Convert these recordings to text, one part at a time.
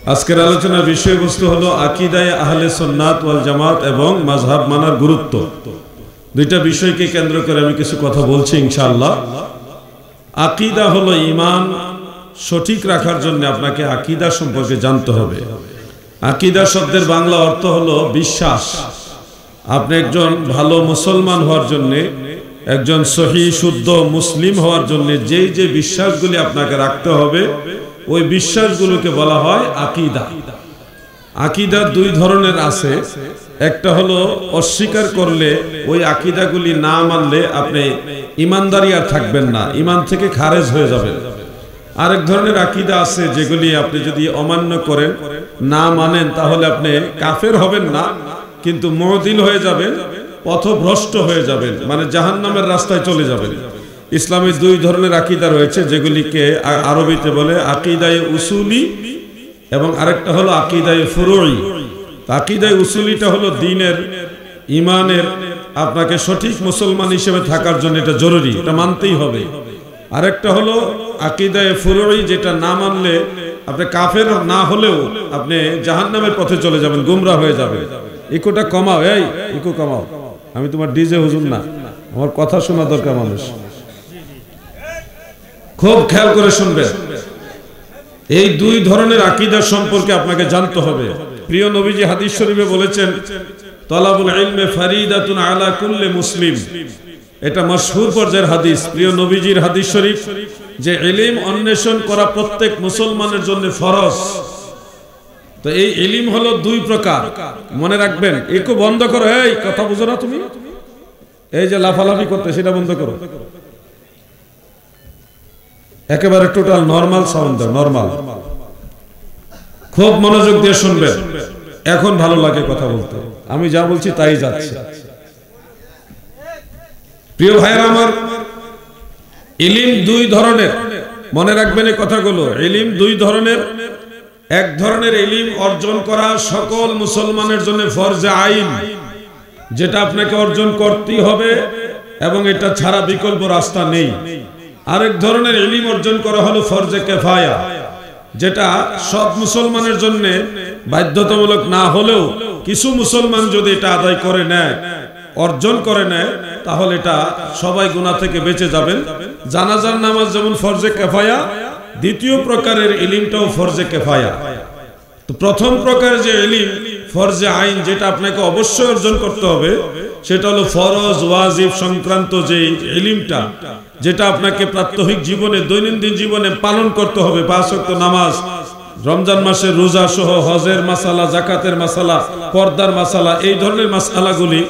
আজকের আলোচনার বিষয়বস্তু হলো আকীদায়ে আহলে সুন্নাত ওয়াল জামাত এবং মাযহাব মানার গুরুত্ব। দুইটা বিষয়কে কেন্দ্র করে আমি কিছু কথা বলছি ইনশাআল্লাহ। আকীদা হলো ঈমান সঠিক রাখার জন্য আপনাকে আকীদা সম্পর্কে জানতে হবে। আকীদা শব্দের বাংলা অর্থ হলো বিশ্বাস। আপনি একজন ভালো মুসলমান হওয়ার জন্য, একজন সহি শুদ্ধ মুসলিম হওয়ার জন্য যেই যে বিশ্বাসগুলি আপনাকে রাখতে হবে, ওই বিশ্বাসগুলোকে বলা হয় আকীদা। আকীদা দুই ধরনের আছে। একটা হলো অস্বীকার করলে, ওই আকীদাগুলি না মানলে আপনি ঈমানদারি আর থাকবেন না, ঈমান থেকে খারেজ হয়ে যাবেন। আরেক ধরনের আকীদা আছে যেগুলি আপনি যদি অমান্য করেন, না মানেন, তাহলে আপনি কাফের হবেন না, কিন্তু মু'তিল হয়ে যাবেন, পথভ্রষ্ট হয়ে যাবেন, মানে জাহান্নামের রাস্তায় চলে যাবেন। ইসলামে দুই ধরনের আকীদা রয়েছে, যেগুলিকে আরবিতে বলে আকীদায়ে উসুলি এবং আরেকটা হলো আকীদায়ে ফুরুই। আকীদায়ে উসুলিটা হলো দ্বীনের, ঈমানের, আপনাকে সঠিক মুসলমান হিসেবে থাকার জন্য এটা জরুরি, এটা মানতেই হবে। আরেকটা হলো আকীদায়ে ফুরুই, যেটা না মানলে আপনি কাফের না হলেও আপনি জাহান্নামের পথে চলে যাবেন, গুমরা হয়ে যাবেন। ইকোটা কমাও, এই ইকো কমাও। আমি তোমার ডিজে হুজুর না, আমার কথা শোনা দরকার মানুষ। খুব খেয়াল করে শুনবেন। এই দুই ধরনের আকীদা সম্পর্কে আপনাকে জানতে হবে। প্রিয় নবীজি হাদিস শরীফে বলেছেন, তালাবুল ইলমে ফারিদাতুন আলা কুল্লি মুসলিম। এটা মাশহুর পর্যায়ের হাদিস, প্রিয় নবীজির হাদিস শরীফ, যে ইলম অন্বেষণ করা প্রত্যেক মুসলমানের জন্য ফরজ। তো এই ইলম হলো দুই প্রকার, মনে রাখবেন। একটু বন্ধ করো, এই কথা বুঝো না তুমি? এই যে লাফালাফি করতে, সেটা বন্ধ করো। একেবারে টোটাল নরমাল সাউন্ড, নরমাল। খুব মনোযোগ দিয়ে শুনবেন, এখন ভালো লাগে কথা বলতে। আমি যা বলছি তাই যাচ্ছে। প্রিয় ভাইরা আমার, ইলম দুই ধরনের, মনে রাখবেন এই কথাগুলো। ইলম দুই ধরনের। এক ধরনের ইলম অর্জন করা সকল মুসলমানের জন্য ফরজে আইন, যেটা আপনাকে অর্জন করতেই হবে এবং এটা ছাড়া বিকল্প রাস্তা নেই। আরেক ধরনের ইলম অর্জন করা হলো ফরজে কিফায়া, যেটা সব মুসলমানের জন্য বাধ্যতামূলক না হলেও কিছু মুসলমান যদি এটা আদায় করে নেয়, অর্জন করে নেয়, তাহলে এটা সবাই গুনাহ থেকে বেঁচে যাবেন। জানাজার নামাজ যেমন ফরজে কিফায়া, দ্বিতীয় প্রকারের ইলমটাও ফরজে কিফায়া। তো প্রথম প্রকার যে ইলম ফরজে আইন, যেটা আপনাকে অবশ্যই অর্জন করতে হবে, সেটা হলো ফরজ ওয়াজিব সংক্রান্ত যে ইলমটা, যেটা আপনাকে প্রাত্যহিক জীবনে, দৈনন্দিন জীবনে পালন করতে হবে। 5 ওয়াক্ত নামাজ, রমজান মাসের রোজা সহ, হজের মাসালা, জাকাতের মাসালা, পর্দার মাসালা, এই ধরনের মাসালাগুলি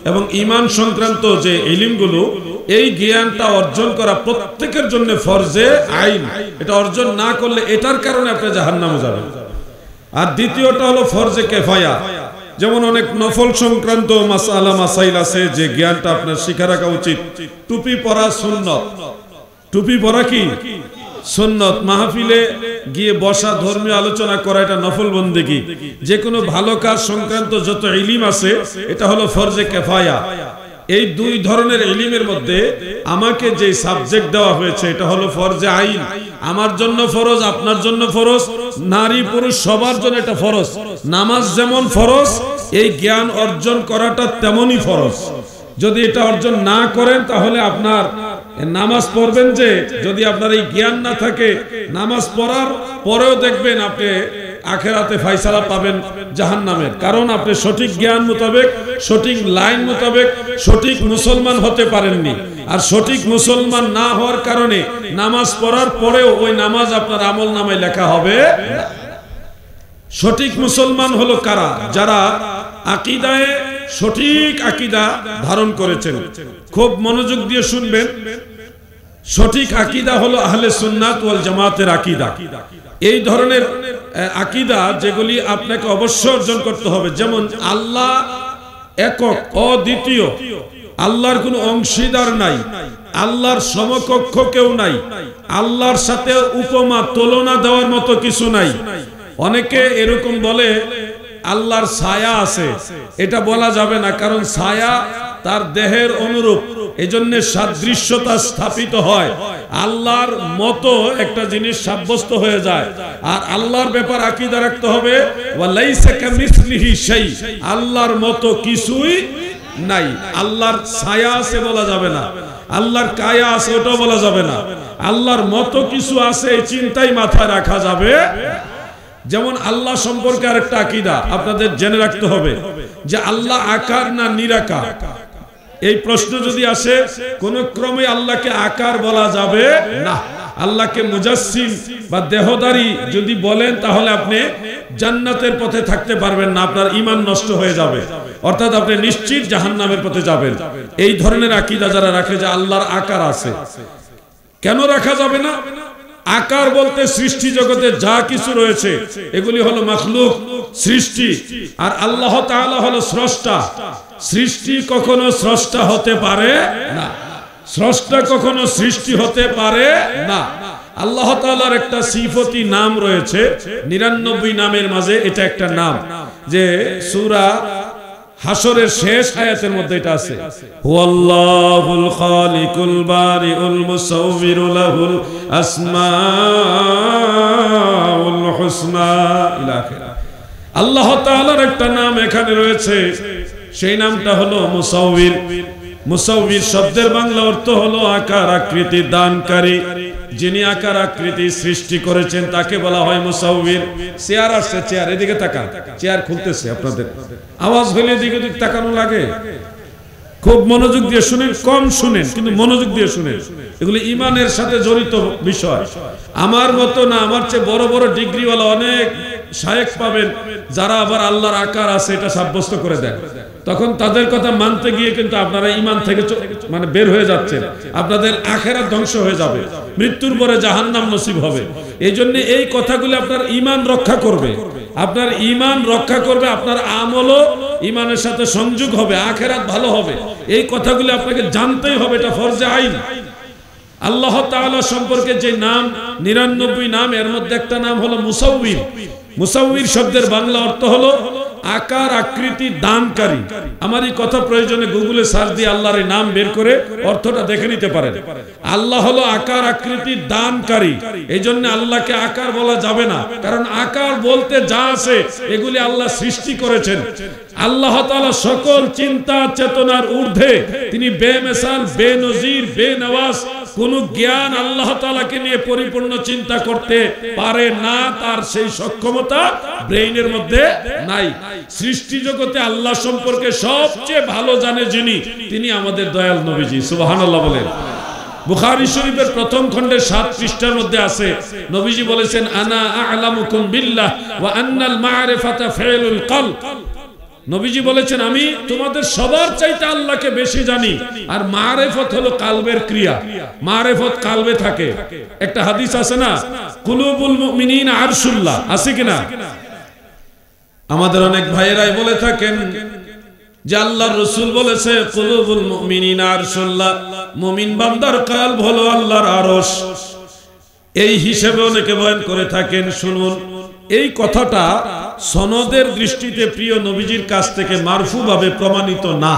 এবং ঈমান সংক্রান্ত যে ইলমগুলো, এই জ্ঞানটা অর্জন করা প্রত্যেকের জন্য ফরজে আইন। এটা অর্জন না করলে এটার কারণে আপনি জাহান্নামে যাবেন। আর দ্বিতীয়টা হলো ফরজে কিফায়া, যেমন অনেক নফল সংক্রান্ত মাসালা মাসাইল আছে যে জ্ঞানটা আপনার শিখা রাখা উচিত। টুপি পরা সুন্নত। টুপি পরা কি সুন্নত। মাহফিলে গিয়ে বসা, ধর্মীয় আলোচনা করা, এটা নফল বন্দেগী। যে কোনো ভালো কাজ সংক্রান্ত যত ইলম আছে, এটা হলো ফরজে কিফায়া। এই দুই ধরনের ইলমের মধ্যে আমাকে যে সাবজেক্ট দেওয়া হয়েছে, এটা হলো ফরজে আইন। আমার জন্য ফরজ, আপনার জন্য ফরজ, নারী পুরুষ সবার জন্য এটা ফরজ। নামাজ যেমন ফরজ, এই জ্ঞান অর্জন করাটা তেমনই ফরজ। যদি এটা অর্জন না করেন, তাহলে আপনার নামাজ পড়বেন, যে যদি আপনার এই জ্ঞান না থাকে, নামাজ পড়ার পরেও দেখবেন আপনি আখেরাতে ফায়সালা পাবেন জাহান্নামের। কারণ আপনি সঠিক জ্ঞান মোতাবেক, সঠিক লাইন মোতাবেক সঠিক মুসলমান হতে পারেননি। আর সঠিক মুসলমান না হওয়ার কারণে নামাজ পড়ার পরেও ওই নামাজ আপনার আমল নামায় লেখা হবে না। সঠিক মুসলমান হলো কারা? যারা আকীদায়ে সঠিক আকীদা ধারণ করেছেন। খুব মনোযোগ দিয়ে শুনবেন। সঠিক আকীদা হলো আহলে সুন্নাত ওয়াল জামাতের আকীদা। এই ধরনের আকীদা যেগুলি আপনাকে অবশ্যই অর্জন করতে হবে, যেমন আল্লাহ একক, অদ্বিতীয়, আল্লাহর কোনো অংশীদার নাই, আল্লাহর সমকক্ষ কেউ নাই, আল্লাহর সাথে উপমা তুলনা দেওয়ার মতো কিছু নাই। অনেকে এরকম বলে আল্লাহর ছায়া আছে, এটা বলা যাবে না, কারণ ছায়া তার দেহের অনুরূপ, এজন্য সাদৃশ্যতা স্থাপিত হয়, আল্লাহর মতো একটা জিনিস সাব্যস্ত হয়ে যায়। আর আল্লাহর ব্যাপার আকীদা রাখতে হবে ওয়ালাইসা কামিসলিহি শাই, আল্লাহর মতো কিছুই নাই। আল্লাহর ছায়া আছে বলা যাবে না, আল্লাহর কায়া আছে ওটাও বলা যাবে না, আল্লাহর মতো কিছু আছে এই চিন্তাই মাথায় রাখা যাবে। যেমন আল্লাহ সম্পর্কে আরেকটা আকীদা আপনাদের জেনে রাখতে হবে যে আল্লাহ আকার না নিরাকার। এই প্রশ্ন যদি আসে, কোন ক্রমে আল্লাহকে আকার বলা যাবে না। আল্লাহকে মুজাসসিম বা দেহধারী যদি বলেন তাহলে আপনি জান্নাতের পথে থাকতে পারবেন না, আপনার ঈমান নষ্ট হয়ে যাবে, অর্থাৎ আপনি নিশ্চিত জাহান্নামের পথে যাবেন। এই ধরনের আকীদা যারা রাখে যে আল্লাহর আকার আছে, কেন রাখা যাবে না? আকার বলতে সৃষ্টি জগতে যা কিছু রয়েছে এগুলি হলো মাখলুক, সৃষ্টি, আর আল্লাহ তাআলা হলো স্রষ্টা। সৃষ্টি কখনো স্রষ্টা হতে পারে না, স্রষ্টা কখনো সৃষ্টি হতে পারে না। আল্লাহ তাআলার একটা সিফতি নাম রয়েছে 99 নামের মাঝে এটা একটা নাম, যে সূরা হাসরের শেষ আয়াতের মধ্যে এটা আছে, হুয়াল্লাহুল খালিকুল বারিউল মুসাউবিরু লাহুল আসমাউল হুসনা ইলা আখিরা। আল্লাহ তাআলার একটা নাম এখানে রয়েছে, সেই নামটা হলো মুসাউবির। মুসাউবির শব্দের বাংলা অর্থ হলো আকার আকৃতি দানকারী। যিনি আকার আকৃতি সৃষ্টি করেছেন তাকে বলা হয় মুসাউবির। চেয়ার আসছে, চেয়ার, এদিকে তাকান, চেয়ার খুলতেছে আপনাদের, আওয়াজ হলে এদিকে তাকানো লাগে। খুব মনোযোগ দিয়ে শুনেন, কম শুনেন কিন্তু মনোযোগ দিয়ে শুনেন, এগুলো ঈমানের সাথে জড়িত বিষয়। আমার মতো না, আমার চেয়ে বড় বড় ডিগ্রিওয়ালা অনেক শায়েখ পাবেন যারা আবার আল্লাহর আকার আছে এটা সাব্যস্ত করে দেন। তখন তাদের কথা মানতে গিয়ে কিন্তু আপনারা ঈমান থেকে মানে বের হয়ে যাচ্ছেন, আপনাদের আখিরাত ধ্বংস হয়ে যাবে, মৃত্যুর পরে জাহান্নাম নসিব হবে। এই জন্য এই কথাগুলো আপনার ঈমান রক্ষা করবে, আপনার ঈমান রক্ষা করবে, আপনার আমলও ঈমানের সাথে সংযোগ হবে, আখিরাত ভালো হবে। এই কথাগুলো আপনাকে জানতেই হবে, এটা ফরজে আইন। আল্লাহ তাআলা সম্পর্কে যে নাম 99 নাম, এর মধ্যে একটা নাম হলো মুসাউবির। মুসাউবির শব্দের বাংলা অর্থ হলো আকার আকৃতি দানকারী। আমার এই কথা প্রয়োজনে গুগলে সার্চ দিয়ে আল্লাহর এই নাম বের করে অর্থটা দেখে নিতে পারেন। আল্লাহ হলো আকার আকৃতি দানকারী, এই জন্য আল্লাহকে আকার বলা যাবে না, কারণ আকার বলতে যা আছে এগুলি আল্লাহ সৃষ্টি করেছেন। আল্লাহ তাআলা সকল চিন্তা চেতনার ঊর্ধ্বে, তিনি বেমিসাল, বেনজির, বেনওয়াজ। কোন জ্ঞান আল্লাহ তাআলাকে নিয়ে পরিপূর্ণ চিন্তা করতে পারে না, তার সেই সক্ষমতা ব্রেইনের মধ্যে নাই। সৃষ্টি জগতে আল্লাহ সম্পর্কে সবচেয়ে ভালো জানে যিনি, তিনি আমাদের দয়াল নবীজি। সুবহানাল্লাহ বলেন। বুখারী শরীফের প্রথম খণ্ডের 7 পৃষ্ঠার মধ্যে আছে, নবীজি বলেছেন আনা আ'লামুকুম বিল্লাহ ওয়া আন্নাল মা'রিফাতা ফি'লুল কলব। নবীজি বলেছেন আমি তোমাদের সবার চাইতে আল্লাহকে বেশি জানি, আর মারিফত হলো কালবের ক্রিয়া, মারিফত কালবে থাকে। একটা হাদিস আছে না, কুলুবুল মুমিনিন আরশুল্লাহ, আছে কিনা? আমাদের অনেক ভাইয়েরাই বলে থাকেন যে আল্লাহর রাসূল বলেছে কুলুবুল মুমিনিন আরশুল্লাহ, মুমিন বান্দার কলব হলো আল্লাহর আরশ। এই হিসেবে অনেকে বয়ান করে থাকেন। শুনুন, এই কথাটা সনদের দৃষ্টিতে প্রিয় নবীজির কাছ থেকে মারফু ভাবে প্রমাণিত না,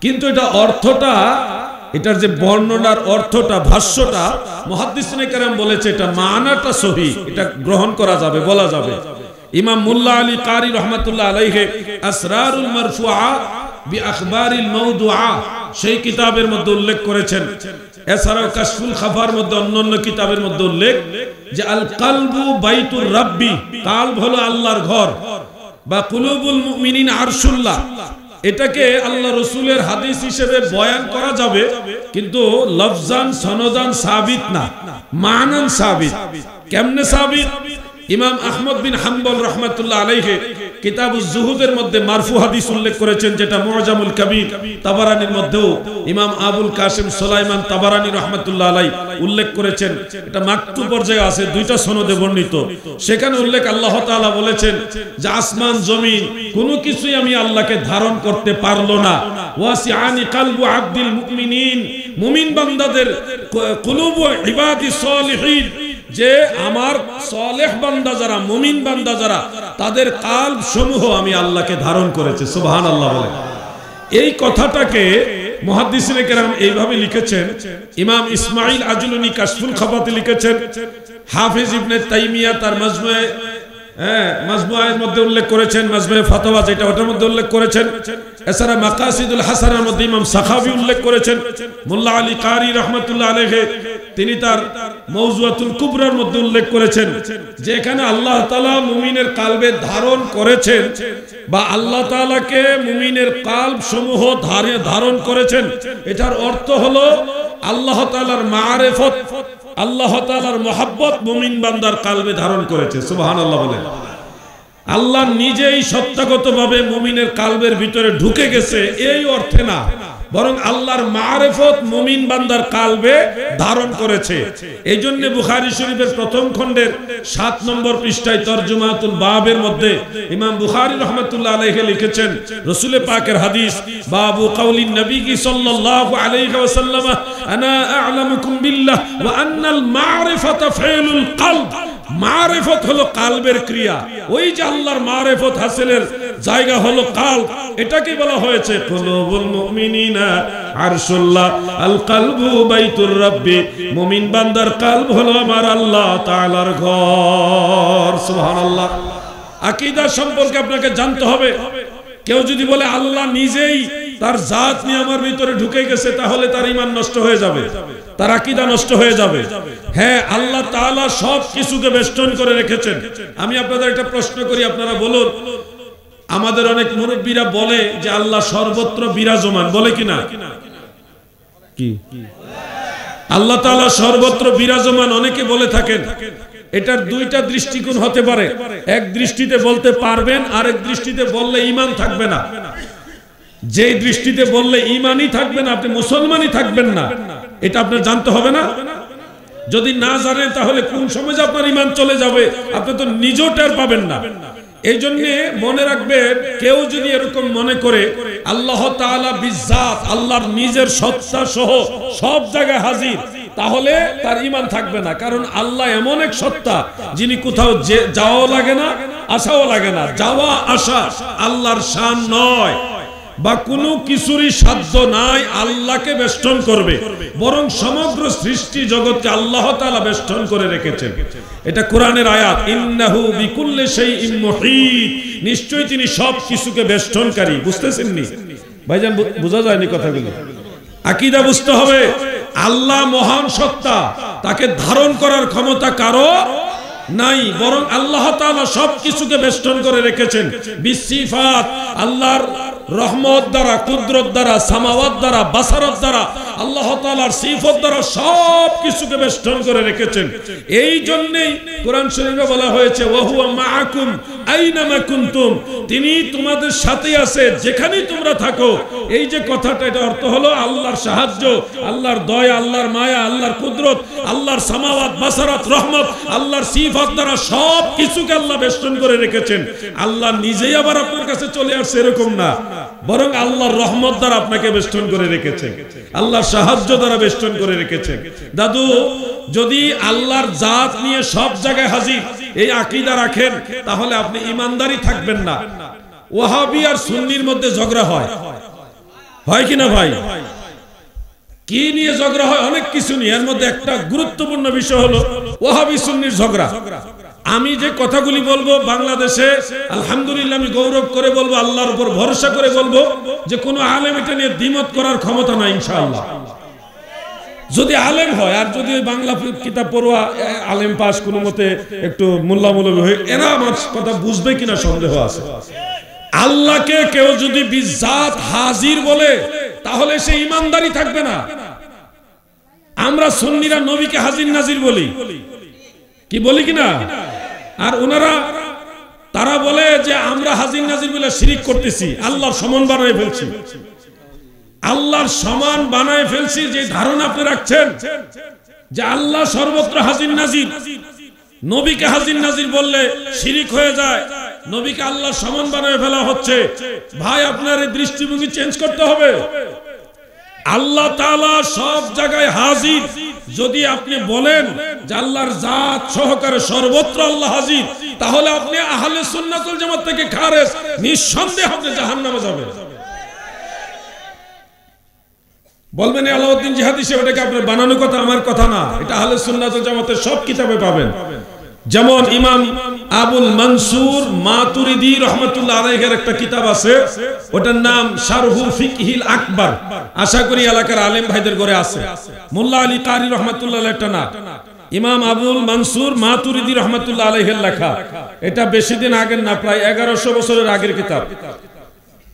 কিন্তু এটা অর্থটা, এটার যে বর্ণনার অর্থটা, ভাষ্যটা মুহাদ্দিসিনে কেরাম বলেছে এটা মানাটা সহি, এটা গ্রহণ করা যাবে, বলা যাবে। ইমাম মুল্লা আলী কারি রহমাতুল্লাহ আলাইহি আসরারুল মারফুআ বি আখবারিল মাওদুআ সেই কিতাবের মধ্যে উল্লেখ করেছেন। এছাড়াও কাশফুল খাফার মধ্যে অন্যান্য কিতাবের মধ্যে উল্লেখ যে আল কলবু বাইতুর রাব্বি, কলব হলো আল্লাহর ঘর, বা কুলুবুল মুমিনিন আরশুল্লাহ। এটাকে আল্লাহ রাসূলের হাদিস হিসেবে বয়ান করা যাবে, কিন্তু লফজান সনদান সাবিত না, মানান সাবিত। কেমনে সাবিত? ইমাম আহমদ বিন হাম্বল রহমাতুল্লাহ আলাইহি কিতাবুজ জুহুদের মধ্যে মারফু হাদিস উল্লেখ করেছেন, যেটা মুআজামুল কবির তাবারানির মধ্যেও ইমাম আবুল কাসিম সুলাইমান তাবারানি রহমাতুল্লাহ আলাইহি উল্লেখ করেছেন। এটা মাকতুব পর্যায়ে আছে, দুইটা সনদে বর্ণিত। সেখানে উল্লেখ আল্লাহ তাআলা বলেছেন যে আসমান জমিন কোনো কিছুই আমি আল্লাহকে ধারণ করতে পারলো না। ওয়াসিআনি কলবু আব্দিল মুমিনিন, মুমিন বান্দাদের কুলুবু ইবাদিস সালিহিন, যে আমার সালেহ বান্দা যারা, মুমিন বান্দা যারা, তাদের কলব সমূহ আমি আল্লাহকে ধারণ করেছি। সুবহানাল্লাহ বলে। এই কথাটাকে মুহাদ্দিসিনে কেরাম এইভাবে লিখেছেন। ইমাম ইসমাইল আজলুনি কাশফুল খাফাতে লিখেছেন, হাফিজ ইবনে তাইমিয়া তার মাজমুআর মধ্যে উল্লেখ করেছেন, মাজমুয়ে ফাতাওয়া যেটা ওটার মধ্যে উল্লেখ করেছেন। এছাড়া মাকাসিদুল হাসানার মধ্যে ইমাম সাখাবী উল্লেখ করেছেন। মোল্লা আলী কারি রাহমাতুল্লাহ আলাইহি তিনি তার মওজুআতুল কুবরার মধ্যে উল্লেখ করেছেন যে এখানে আল্লাহ তাআলা মুমিনের কালবে ধারণ করেছেন বা আল্লাহ তাআলাকে মুমিনের কালব সমূহ ধারণ করেছেন, এটার অর্থ হলো আল্লাহ তাআলার মারিফত, আল্লাহ তাআলার মুহাব্বত মুমিন বান্দার কালবে ধারণ করেছে। সুবহানাল্লাহ বলেন। আল্লাহ নিজেই সত্তাগতভাবে মুমিনের কালবের ভিতরে ঢুকে গেছে এই অর্থে না, বরং আল্লাহর মারিফত মুমিন বান্দার কালবে ধারণ করেছে। এই জন্য বুখারী শরীফের প্রথম খণ্ডের 7 নম্বর পৃষ্ঠায় তরজুমাতুল বাবের মধ্যে ইমাম বুখারী রাহমাতুল্লাহ আলাইহি লিখেছেন, রাসূল পাকের হাদিস, বাবু কাউলিন নবী সাল্লাল্লাহু আলাইহি ওয়াসাল্লাম আনা আ'লামুকুম বিল্লাহ ওয়া আন্নাল মারিফাতা ফাইলুল কলব। মারিফত হলো কালবের ক্রিয়া, ওই যে আল্লাহর মারিফত হাসিলের জায়গা হলো কালব, এটাকে বলা হয়েছে কুলুবুল মুমিনিনা আরশুল্লাহ, আল কলবু বাইতুর রাব্বি, মুমিন বান্দার কলব হলো আমার আল্লাহ তাআলার ঘর। সুবহানাল্লাহ। আকীদা সম্পর্কে আপনাকে জানতে হবে। কেউ যদি বলে আল্লাহ নিজেই তার জাত নিয়ে আমার ভিতরে ঢুকে গেছে, তাহলে তার ঈমান নষ্ট হয়ে যাবে, তার আকীদা নষ্ট হয়ে যাবে। হ্যাঁ, আল্লাহ তাআলা সব কিছুকে বেষ্টন করে রেখেছেন। আমি আপনাদের একটা প্রশ্ন করি, আপনারা বলুন। আমাদের অনেক মুরব্বীরা বলে যে আল্লাহ সর্বত্র বিরাজমান, বলে কিনা? কি আল্লাহ তাআলা সর্বত্র বিরাজমান অনেকে বলে থাকেন। এটার দুইটা দৃষ্টিকোণ হতে পারে। এক দৃষ্টিতে বলতে পারবেন, আরেক দৃষ্টিতে বললে ঈমান থাকবে না। যেই দৃষ্টিতে বললে ঈমানই থাকবে না, আপনি মুসলমানই থাকবেন না, এটা আপনার জানতে হবে না। যদি না জানেন তাহলে কোন সময় আপনার ঈমান চলে যাবে আপনি তো নিজেও টের পাবেন না। এই জন্য মনে রাখবেন, কেউ যদি এরকম মনে করে আল্লাহ তাআলা বিজাত, আল্লাহর নিজের সত্তা সহ সব জায়গায় হাজির, তাহলে তার ঈমান থাকবে না। কারণ আল্লাহ এমন এক সত্তা যিনি কোথাও যাওয়াও লাগে না, আসাও লাগে না। যাওয়া আসা আল্লাহর শান নয়, বা কোনো কিছুরই সাধ্য নাই আল্লাহকে বেষ্টন করবে, বরং সমগ্র সৃষ্টি জগৎকে আল্লাহ তাআলা বেষ্টন করে রেখেছেন। এটা কোরআনের আয়াত, ইন্নাহু বিকুল্লি শাইইন মুহীত, নিশ্চয়ই তিনি সব কিছুকে বেষ্টনকারী। বুঝতেছেন নি ভাইজান? বোঝা যায়নি কথাগুলো? আকীদা বুঝতে হবে। আল্লাহ মহান সত্তা, তাকে ধারণ করার ক্ষমতা কারো নাই, বরং আল্লাহ তাআলা সব কিছুকে বেষ্টন করে রেখেছেন বিসিফাত। আল্লাহর রহমত দ্বারা, কুদরত দ্বারা, সামাওয়াত দ্বারা, বাসারত দ্বারা, আল্লাহ তাআলার সিফত দ্বারা সব কিছুকে বেষ্টন করে রেখেছেন। এই জন্যই কোরআন শরীফে বলা হয়েছে ওয়া হুয়া মাআকুম আইনামা কুনতুম, তিনি তোমাদের সাথে আছে যেখানেই তোমরা থাকো। এই যে কথাটা, এটা অর্থ হলো আল্লাহর সাহায্য, আল্লাহর দয়া, আল্লাহর মায়া, আল্লাহর কুদরত, আল্লাহর সামাওয়াত, বাসারত, রহমত, আল্লাহর সিফত দ্বারা সব কিছুকে আল্লাহ বেষ্টন করে রেখেছেন। আল্লাহ নিজেই আবার আপনার কাছে চলে আসছে এরকম না, বরং আল্লাহর রহমত দ্বারা আপনাকে বেষ্টন করে রেখেছেন, আল্লাহর সাহায্য দ্বারা বেষ্টন করে রেখেছেন। দাদু, যদি আল্লাহর জাত নিয়ে সব জায়গায় হাজির এই আকীদা রাখেন, তাহলে আপনি ঈমানদারই থাকবেন না। ওয়াহাবি আর সুন্নির মধ্যে ঝগড়া হয়, হয় কিনা ভাই? কি নিয়ে ঝগড়া হয়? অনেক কিছু নিয়ে। এর মধ্যে একটা গুরুত্বপূর্ণ বিষয় হলো ওয়াহাবি সুন্নির ঝগড়া। আমি যে কথাগুলি বলবো বাংলাদেশে আলহামদুলিল্লাহ আমি গৌরব করে বলবো, আল্লাহর উপর ভরসা করে বলবো যে কোনো আলেম এটা নিয়ে দ্বিমত করার ক্ষমতা নাই ইনশাআল্লাহ। যদি আলেম হয়, আর যদি বাংলা কিতাব পড়ুয়া আলেম পাস কোনো মতে একটু মোল্লা মৌলবী হয়ে, এরা আমার কথা বুঝবে কিনা সন্দেহ আছে। আল্লাহকে কেউ যদি বিজাত হাজির বলে, তাহলে সে ঈমানদারি থাকবে না। আমরা সুন্নিরা নবীকে হাজির নাজির বলি, কি বলি কিনা? আর ওনারা তারা বলে যে আমরা হাজির নাজির বলে শিরিক করতেছি, আল্লাহর সমান বানায় ফেলছি। আল্লাহর সমান বানায় ফেলছি যে ধারণা আপনি রাখছেন যে আল্লাহ সর্বত্র হাজির নাজির, নবীকে হাজির নাজির বললে শিরিক হয়ে যায়, নবীকে আল্লাহর সমান বানায় ফেলা হচ্ছে। ভাই, আপনার এই দৃষ্টিভঙ্গি চেঞ্জ করতে হবে। আল্লাহ তাআলা সব জায়গায় হাজির। যদি আপনি বলেন যে আল্লাহর জাত সহকারে সর্বত্র আল্লাহ হাজির, তাহলে আপনি আহলে সুন্নাত ওয়াল জামাত থেকে খারেজ, নিঃসন্দেহে আপনি জাহান্নামে যাবেন। বলবেন আলাউদ্দিন জিহাদি সাহেব এটাকে আপনার বানানো কথা, আমার কথা না, এটা আহলে সুন্নাত ওয়াল জামাতের সব কিতাবে পাবেন। যেমন ইমাম আবুল মনসুর মাতুরিদি রহমাতুল্লাহ আলাইহির একটা কিতাব আছে, ওটার নাম শারহু ফিকহিল আকবার, আশা করি এলাকার আলেম ভাইদের ঘরে আছে। মোল্লা আলী কারি রহমাতুল্লাহ একটা না, ইমাম আবুল মনসুর মাতুরিদি রহমাতুল্লাহ আলাইহির লেখা, এটা বেশি দিন আগের না, প্রায় 1100 বছরের আগের কিতাব।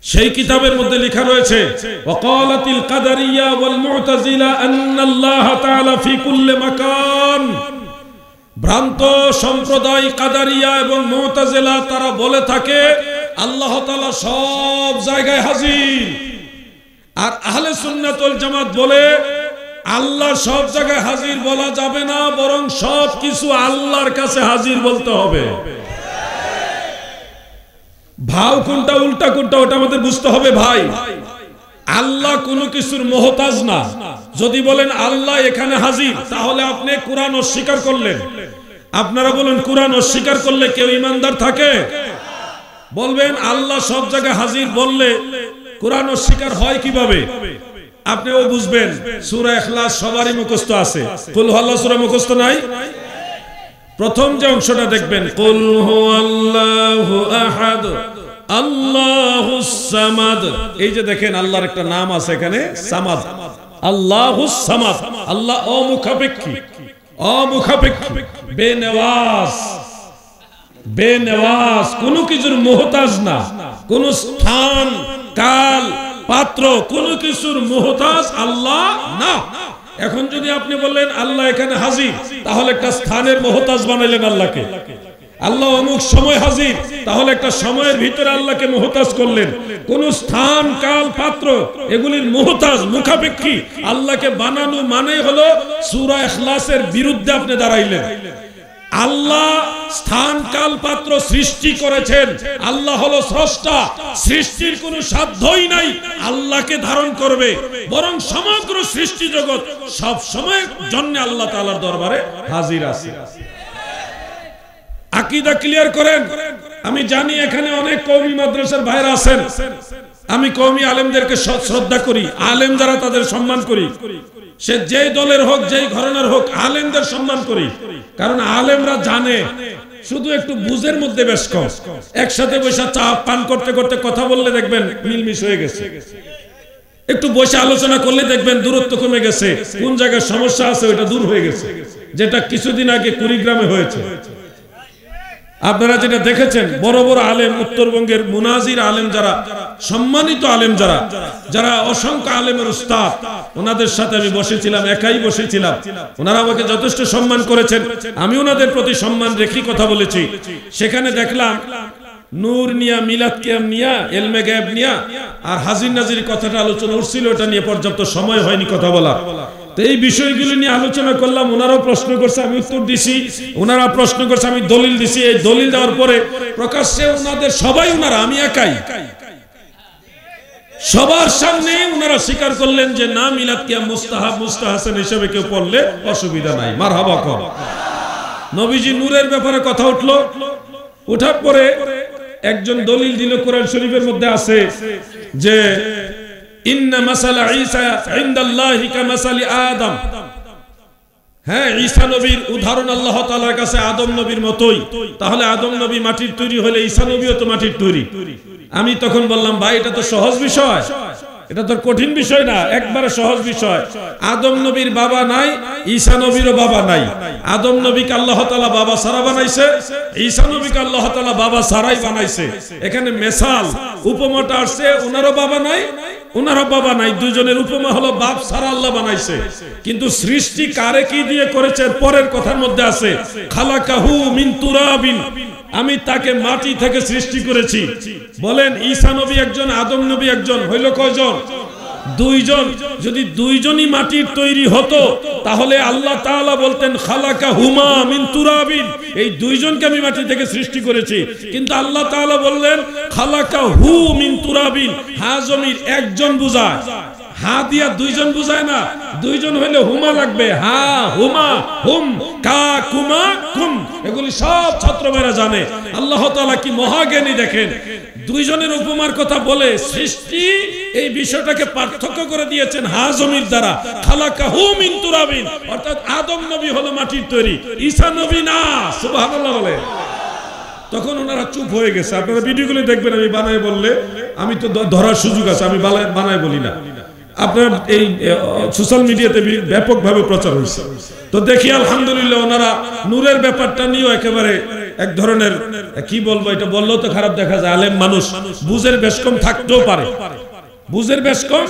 সেই কিতাবের মধ্যে লেখা রয়েছে ওয়াকালাতিল কাদারিয়া ওয়াল মু'তাজিলা আন্নাল্লাহ তাআলা ফি কুল্লি মাকান। ভ্রান্ত সম্প্রদায় কাদারিয়া এবং মু'তাজিলা তারা বলে থাকে আল্লাহ তাআলা সব জায়গায় হাজির, আর আহলে সুন্নাত ওয়াল জামাত বলে আল্লাহ সব জায়গায় হাজির বলা যাবে না, বরং সব কিছু আল্লাহর কাছে হাজির বলতে হবে। ভাও কোনটা উল্টা কোনটা ওটা আমাদের বুঝতে হবে ভাই। আল্লাহ কোনো কিছুর মুহতাজ না। যদি বলেন আল্লাহ এখানে হাজির, তাহলে আপনি কোরআন অস্বীকার করলেন। আপনারা বলেন কোরআন অস্বীকার করলে কেউ ঈমানদার থাকে? বলবেন আল্লাহ সব জায়গায় হাজির বললে কোরআন অস্বীকার হয় কিভাবে? আপনিও বুঝবেন, সূরা ইখলাস সবারই মুখস্থ আছে, কুল হুয়াল্লাহু সূরা মুখস্থ নাই? প্রথম যে অংশটা দেখবেন কুল হুয়াল্লাহু আহাদ আল্লাহুস সামাদ, এই যে দেখেন আল্লাহর একটা নাম আছে এখানে সামাদ, আল্লাহুস সামাদ। আল্লাহ অমুখাপেক্ষী, অমুখাপেক্ষী, বেনেওয়াজ, বেনেওয়াজ, কোনো কিছুর মুহতাজ না, কোন স্থান কাল পাত্র কোনো কিছুর মুহতাজ আল্লাহ না। এখন যদি আপনি বললেন আল্লাহ এখানে হাজির, তাহলে একটা স্থানের মুহতাজ বানাইলেন আল্লাহকে। আল্লাহ অমুক সময় হাজির, তাহলে একটা সময়ের ভিতরে আল্লাহকে মুহতাজ করলেন। কোন স্থান কাল পাত্র এগুলির মুহতাজ মুখাপেক্ষী আল্লাহকে বানানো মানে হলো সূরা ইখলাসের বিরুদ্ধে আপনি দাঁড়াইলেন। আল্লাহ স্থান কাল পাত্র সৃষ্টি করেছেন, আল্লাহ হলো স্রষ্টা, সৃষ্টির কোনো সাধ্যই নাই আল্লাহকে ধারণ করবে, বরং সমগ্র সৃষ্টি জগৎ সব সময়ের জন্য আল্লাহ তাআলার দরবারে হাজির আছে। আকীদা ক্লিয়ার করেন। আমি জানি এখানে অনেক কওমি মাদ্রাসার ভাইরা আছেন, আমি কওমি আলেমদেরকে শ্রদ্ধা করি, আলেম যারা তাদের সম্মান করি, সে যেই দলের হোক যেই ঘরানার হোক আলেমদের সম্মান করি, কারণ আলেমরা জানে, শুধু একটু বুঝের মধ্যে বেশ কম। একসাথে বসে চা পান করতে করতে কথা বললে দেখবেন মিলমিশ হয়ে গেছে, একটু বসে আলোচনা করলে দেখবেন দূরত্ব কমে গেছে, কোন জায়গায় সমস্যা আছে ওটা দূর হয়ে গেছে, যেটা কিছুদিন আগে কুড়িগ্রামে হয়েছে। আপনারা যেটা দেখেছেন বড় বড় আলেম, উত্তরবঙ্গের মুনাজির আলেম যারা, সম্মানিত আলেম যারা, যারা অসংখ্য আলেমের উস্তাদ, ওনাদের সাথে আমি বসেছিলাম, একাই বসেছিলাম, ওনারা আমাকে যথেষ্ট সম্মান করেছেন, আমি ওনাদের প্রতি সম্মান রেখে কথা বলেছি। সেখানে দেখলাম নূর নিয়া, মিলাদ কিয়াম নিয়া, ইলমে গায়েব নিয়া আর হাজির নাজির কথাটা আলোচনা উঠছিল, ওটা নিয়ে পর্যাপ্ত সময় হয়নি কথা বলা। তো এই বিষয়গুলো নিয়ে আলোচনা করলাম, ওনারাও প্রশ্ন করছে, আমি উত্তর দিছি, ওনারা প্রশ্ন করছে, আমি দলিল দিছি। এই দলিল দেওয়ার পরে প্রকাশ্যে ওনাদের সবাই, ওনারা, আমি একাই, সবার সামনে ওনারা স্বীকার করলেন যে না, মিলাদ কিয়াম মুস্তাহাব, মুস্তাহাসান হিসেবে কেউ পড়লে অসুবিধা নাই, মারহাবা কর। নবীজি নূরের ব্যাপারে কথা উঠলো, ওঠার পরে একজন দলিল দিল, কোরআন শরীফের মধ্যে আছে যে ইন্না মাসালা ঈসা ইনদাল্লাহি কামাসালি আদম। হ্যাঁ, ঈসা নবীর উদাহরণ আল্লাহ তাআলার কাছে আদম নবীর মতোই। তাহলে আদম নবী মাটির তৈরি হলে ঈসা নবীও তো মাটির তৈরি। আমি তখন বললাম ভাই এটা তো সহজ বিষয়, এটা তো কঠিন বিষয় না, একবারে সহজ বিষয়। আদম নবীর বাবা নাই, ঈসা নবীরও বাবা নাই। আদম নবীকে আল্লাহ তাআলা বাবা ছাড়া বানাইছে, ঈসা নবীকে আল্লাহ তাআলা বাবা ছাড়াই বানাইছে। এখানে মেসাল উপমাটা আসছে, ওনারও বাবা নাই, ওনারও বাবা নাই, দুজনের উপমা হলো বাপ ছাড়া আল্লাহ বানাইছে। কিন্তু সৃষ্টি কারে কি দিয়ে করেছে পরের কথার মধ্যে আছে, খালাকাহু মিন তুরাবিন, আমি তাকে মাটি থেকে সৃষ্টি করেছি। বলেন ঈসা নবী একজন, আদম নবী একজন, হইল কয়জন? দুইজন। যদি দুইজনই মাটির তৈরি হতো তাহলে আল্লাহ তাআলা বলতেন খালাকাহুমা মিন তুরাবিন, এই দুইজনকে আমি মাটি থেকে সৃষ্টি করেছি। কিন্তু আল্লাহ তাআলা বললেন খালাকাহু মিন তুরাবিন, হা জমির একজন বুঝায়, হা দিয়া দুইজন বুঝায় না, দুইজন হইলে হুমা লাগবে, হা হুমা হুম কা কুমা কুম, এগুলি সব ছাত্রমেরা জানে। আল্লাহ তাআলা কি মহাজ্ঞানী দেখেন, দুইজনের উপমার কথা বলে সৃষ্টি এই বিষয়টাকে পার্থক্য করে দিয়েছেন হাজমির দ্বারা। খালাকাহু মিন তুরাবিন, অর্থাৎ আদম নবী হলো মাটির তৈরি, ঈসা নবী না। সুবহানাল্লাহ বলে। তখন ওনারা চুপ হয়ে গেছে। আপনারা ভিডিওগুলো দেখবেন, আমি বানায় বললে আমি তো ধরার সুযোগ আছে, আমি বানায় বলি না। আপনার এই সোশ্যাল মিডিয়াতে ব্যাপকভাবে প্রচার হয়েছে। তো দেখি আলহামদুলিল্লাহ ওনারা নূরের ব্যাপারটা নিয়েও একেবারে এক ধরনের, কি বলবো, এটা বললেও তো খারাপ দেখা যায়, আলেম মানুষ, বুঝের বেশ কম থাকতেও পারে, বুঝের বেশ কম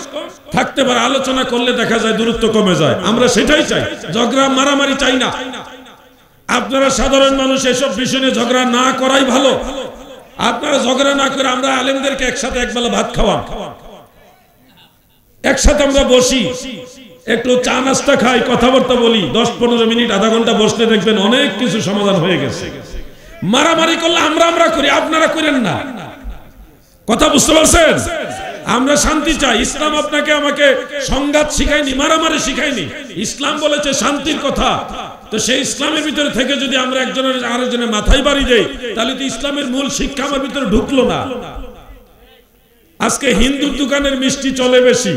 থাকতে পারে, আলোচনা করলে দেখা যায় দূরত্ব কমে যায়। আমরা সেটাই চাই, ঝগড়া মারামারি চাই না। আপনারা সাধারণ মানুষ এসব বিষয় নিয়ে ঝগড়া না করাই ভালো। আপনারা ঝগড়া না করে আমরা আলেমদেরকে একসাথে একবেলা ভাত খাওয়ান, একসাথে আমরা বসি, একটু চা নাস্তা খাই, কথাবার্তা বলি, 10-15 মিনিট আধা ঘন্টা বসলে দেখবেন অনেক কিছু সমাধান হয়ে গেছে। মারামারি করলে আমরা করি, আপনারা করেন না। কথা বুঝতে পারছেন? আমরা শান্তি চাই। ইসলাম আপনাকে আমাকে সংঘাত শিখায়নি, মারামারি শিখায়নি। ইসলাম বলেছে শান্তির কথা। তো সেই ইসলামের ভিতরে থেকে যদি আমরা একজনের আরেকজনের মাথায় বাড়ি দেই, তাহলে তো ইসলামের মূল শিক্ষা আমার ভিতরে ঢুকলো না। আজকে হিন্দুর দোকানের মিষ্টি চলে বেশি,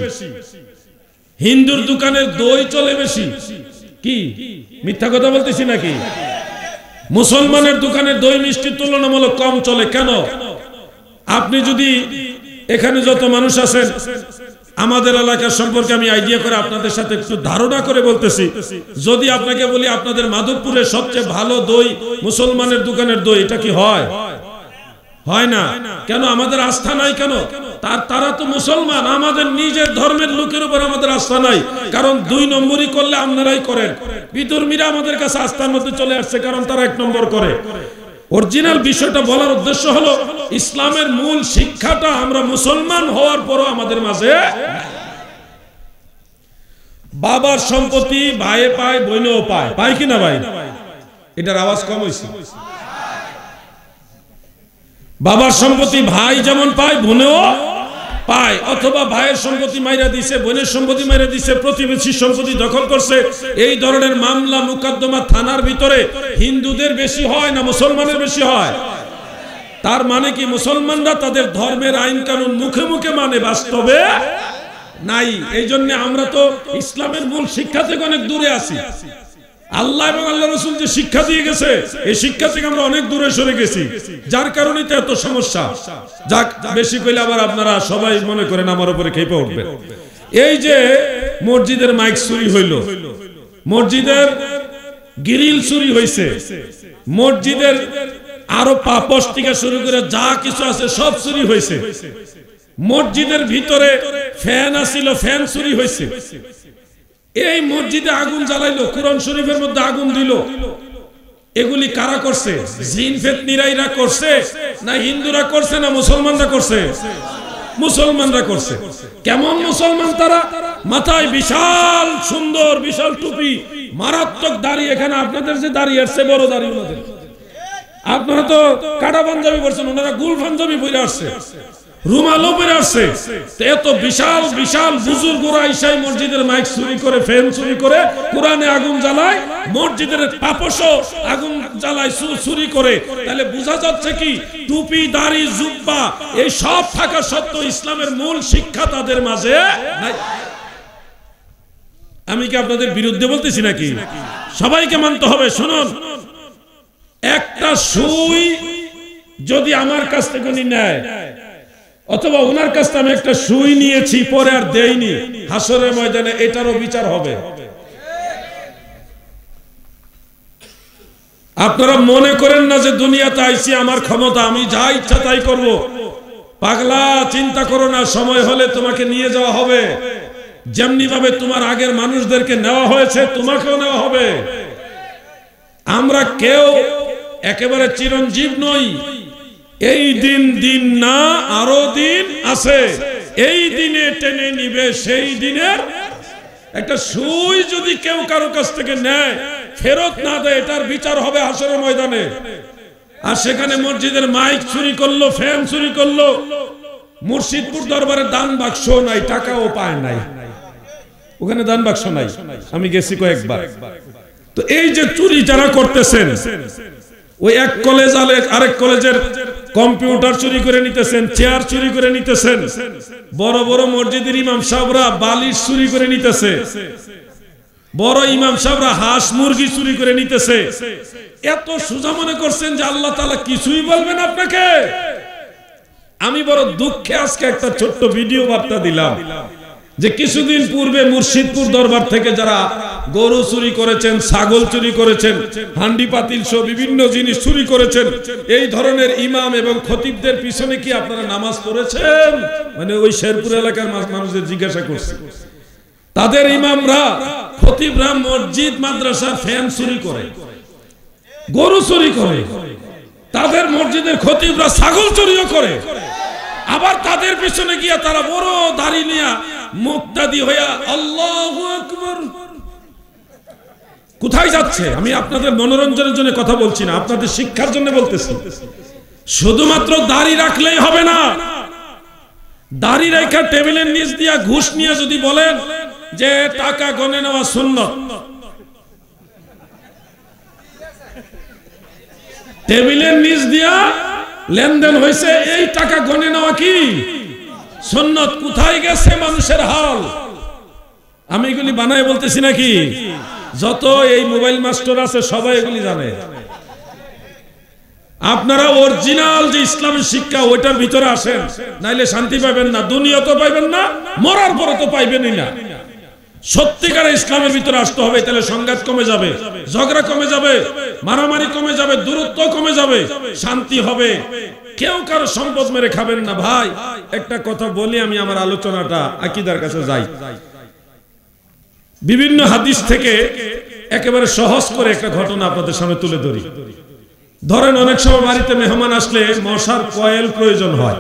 হিন্দুর দোকানের দই চলে বেশি। কি মিথ্যা কথা বলতেছি নাকি? মুসলমানের দোকানের দই মিষ্টির তুলনামূলক কম চলে কেন? আপনি যদি এখানে যত মানুষ আছেন, আমাদের এলাকার সম্পর্কে আমি আইডিয়া করে আপনাদের সাথে একটু ধারণা করে বলতেছি। যদি আপনাকে বলি আপনাদের মাধবপুরের সবচেয়ে ভালো দই মুসলমানের দোকানের দই, এটা কি হয়? হয় না। কেন? আমাদের আস্থা নাই। কেন? তারা তো মুসলমান, আমাদের নিজের ধর্মের লোকের উপর আমাদের আস্থা নাই। কারণ 2 নম্বরই করলে আপনারাই করেন। বিধর্মীরা আমাদের কাছে আস্থার মধ্যে চলে আসছে, কারণ তারা 1 নম্বর করে। অরিজিনাল বিষয়টা বলার উদ্দেশ্য হলো ইসলামের মূল শিক্ষাটা আমরা মুসলমান হওয়ার পরও আমাদের মাঝে। বাবার সম্পত্তি ভাইয়ে পায়, বোনেও পায়, পায় কিনা ভাই? এটার আওয়াজ কম হয়েছে। বাবার সম্পত্তি ভাই যেমন পায়, বোনেও পায়, অথবা ভাইয়ের সম্পত্তি মাইরা দিছে, বোনের সম্পত্তি মাইরা দিছে, প্রতিবেশীর সম্পত্তি দখল করছে। এই ধরনের মামলা মুকদ্দমা থানার ভিতরে হিন্দুদের বেশি হয় না মুসলমানের বেশি হয়? তার মানে কি মুসলমানরা তাদের ধর্মের আইন কানুন মুখে মুখে মানে, বাস্তবে নাই। এই জন্য আমরা তো ইসলামের মূল শিক্ষা থেকে অনেক দূরে আছি। আল্লাহ এবং আল্লাহ রাসূল যে শিক্ষা দিয়ে গেছে, এই শিক্ষা থেকে আমরা অনেক দূরে সরে গেছি, যার কারণে তো এত সমস্যা। যাক, বেশি কইলে আবার আপনারা সবাই মনে করেন আমার উপরে খেপে উঠবে। এই যে মসজিদের মাইক চুরি হইল, মসজিদের গ্রিল চুরি হইছে, মসজিদের আরো পাপোশ থেকে শুরু করে যা কিছু আছে সব চুরি হইছে। মসজিদের ভিতরে ফ্যান আছিল, ফ্যান চুরি হইছে। এই মসজিদে আগুন জ্বালাইলো, কুরআন শরীফের মধ্যে আগুন দিল। এগুলি কারা করছে? জিন ফেতনিরাইরা করছে, না হিন্দুরা করছে, না মুসলমানরা করছে? মুসলমানরা করছে। কেমন মুসলমান তারা? মাথায় বিশাল সুন্দর বিশাল টুপি, মারাত্মক দাড়ি। এখানে আপনাদের যে দাড়ি আসছে বড় দাড়ি ওনাদের। আপনারা তো কাটা পাঞ্জাবি পরছেন, ওনারা গুল পাঞ্জাবি পরে আসছে, রুমালও পরে আসছে। এত বিশাল বিশাল বুজুর্গরা ইসাই মসজিদের মাইক চুরি করে, ফ্যান চুরি করে, কোরআনে আগুন জ্বালায়, মসজিদের পাপোশও আগুন জ্বালায় চুরি করে। তাহলে বোঝা যাচ্ছে কি টুপি দাড়ি জুব্বা এই সব থাকা সত্ত্বেও ইসলামের মূল শিক্ষা তাদের মাঝে নাই। আমি কি আপনাদের বিরুদ্ধে বলতেছি নাকি? সবাইকে মানতে হবে। শুনুন, একটা সুই যদি আমার কাছ থেকে উনি নেয়, অথবা ওনার কাছ থেকে আমি একটা সুই নিয়েছি পরে আর দেইনি, হাসরের ময়দানে এটারও বিচার হবে। আপনারা মনে করেন না যে দুনিয়াতে আইছি আমার ক্ষমতা, আমি যা ইচ্ছা তাই করব। পাগলা, চিন্তা করো না, সময় হলে তোমাকে নিয়ে যাওয়া হবে। যেমনি ভাবে তোমার আগের মানুষদেরকে নেওয়া হয়েছে, তোমাকেও নেওয়া হবে। আমরা কেউ একেবারে চিরঞ্জীব নই। এই দিন না, আরো দিন আছে। এই দিনে টেনে নিবে সেই দিনের। একটা সুই যদি কেউ কারো কাছ থেকে নেয়, ফেরত না দেয়, এটার বিচার হবে হাসরের ময়দানে। আর সেখানে মসজিদের মাইক চুরি করলো, ফ্যান চুরি করলো, মুর্শিদপুর দরবারে দান বাক্স নাই, টাকাও পায় নাই, ওখানে দান বাক্স নাই। আমি গেছি কয়েকবার। তো এই যে চুরি যারা করতেছেন, ওই এক কলেজ আরেক কলেজের কম্পিউটার চুরি করে নিতেছেন, চেয়ার চুরি করে নিতেছেন, বড় বড় মসজিদের ইমাম সাহেবরা বালিশ চুরি করে নিতেছে, বড় ইমাম সাহেবরা হাঁস মুরগি চুরি করে নিতেছে। এত সোজা মনে করছেন যে আল্লাহ তাআলা কিছুই বলবেন আপনাকে? আমি বড় দুঃখে আজকে একটা ছোট্ট ভিডিও বার্তা দিলাম যে কিছুদিন পূর্বে মুর্শিদপুর দরবার থেকে যারা গরু চুরি করেছেন, ছাগল চুরি করেছেন, হান্ডি পাতিল সহ বিভিন্ন জিনিস চুরি করেছেন, এই ধরনের ইমাম এবং খতিবদের পিছনে কি আপনারা নামাজ পড়েছেন? মানে ওই শেরপুর এলাকার মানুষদের জিজ্ঞাসা করছে, তাদের ইমামরা খতিবরা মসজিদ মাদ্রাসার ফ্যান চুরি করে, গরু চুরি করে, তাদের মসজিদের খতিবরা ছাগল চুরিও করে, আবার তাদের পিছনে গিয়া তারা বড় দাড়ি নিয়া মুক্তাদি হইয়া আল্লাহু আকবার। কোথায় যাচ্ছে? আমি আপনাদের মনোরঞ্জনের জন্য কথা বলছি না, আপনাদের শিক্ষার জন্য বলতেছি। শুধুমাত্র দাড়ি রাখলেই হবে না, দাড়ি রেখা টেবিলের নিচ দিয়া ঘুষ নিয়ে যদি বলেন যে টাকা গণে নেওয়া সুন্নত, টেবিলের নিচ দিয়া লেনদেন হয়েছে, এই টাকা গণে নেওয়া কি সুন্নত? কোথায় গেছে মানুষের হাল? আমি এগুলি বানায় বলতেছি নাকি? যত এই মোবাইল মাস্টার আছে সবাই এগুলি জানে। আপনারা অরিজিনাল যে ইসলামের শিক্ষা ওইটার ভিতরে আসেন, নাইলে শান্তি পাবেন না, দুনিয়া তো পাইবেন না, মরার পরে তো পাইবেনই না। সত্যিকার ইসলামের ভিতরে আসতে হবে, তাহলে সংঘাত কমে যাবে, ঝগড়া কমে যাবে, মারামারি কমে যাবে, দূরত্ব কমে যাবে, শান্তি হবে। কেউ কারো সম্পদ মেরে খাবেন না। ভাই একটা কথা বলি, আমি আমার আলোচনাটা আকীদার কাছে যাই। বিভিন্ন হাদিস থেকে একেবারে সহজ করে একটা ঘটনা আপনাদের সামনে তুলে ধরি। ধরেন অনেক সময় বাড়িতে মেহমান আসলে মশার কয়েল প্রয়োজন হয়,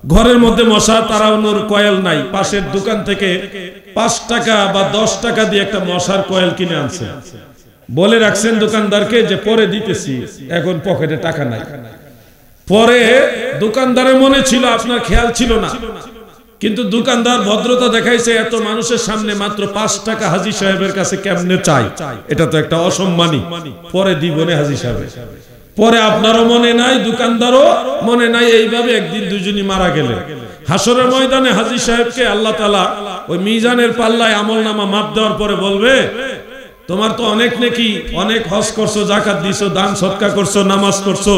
ঘরের মধ্যে মশা তাড়ানোর কয়েল নাই, পাশের দোকান থেকে 5 টাকা বা 10 টাকা দিয়ে একটা মশার কয়েল কিনে আনছে, বলে রাখছেন দোকানদারকে যে পরে দিতেছি, এখন পকেটে টাকা নাই। পরে দোকানদারের মনে ছিল, আপনার খেয়াল ছিল না, কিন্তু দোকানদার ভদ্রতা দেখাইছে, এত মানুষের সামনে মাত্র 5 টাকা হাজী সাহেবের কাছে কেমনে চাই, এটা তো একটা অসম্মানী, পরে দিবনে হাজী সাহেব। পরে আপনারও মনে নাই, দোকানদারও মনে নাই, এইভাবে একদিন দুজনই মারা গেলেন। হাসরের ময়দানে হাজী সাহেবকে আল্লাহ তাআলা ওই মিজানের পাল্লায় আমলনামা মাপ দেওয়ার পরে বলবে, তোমার তো অনেক নেকি, অনেক হজ করছো, যাকাত দিছো, দান সদকা করছো, নামাজ করছো,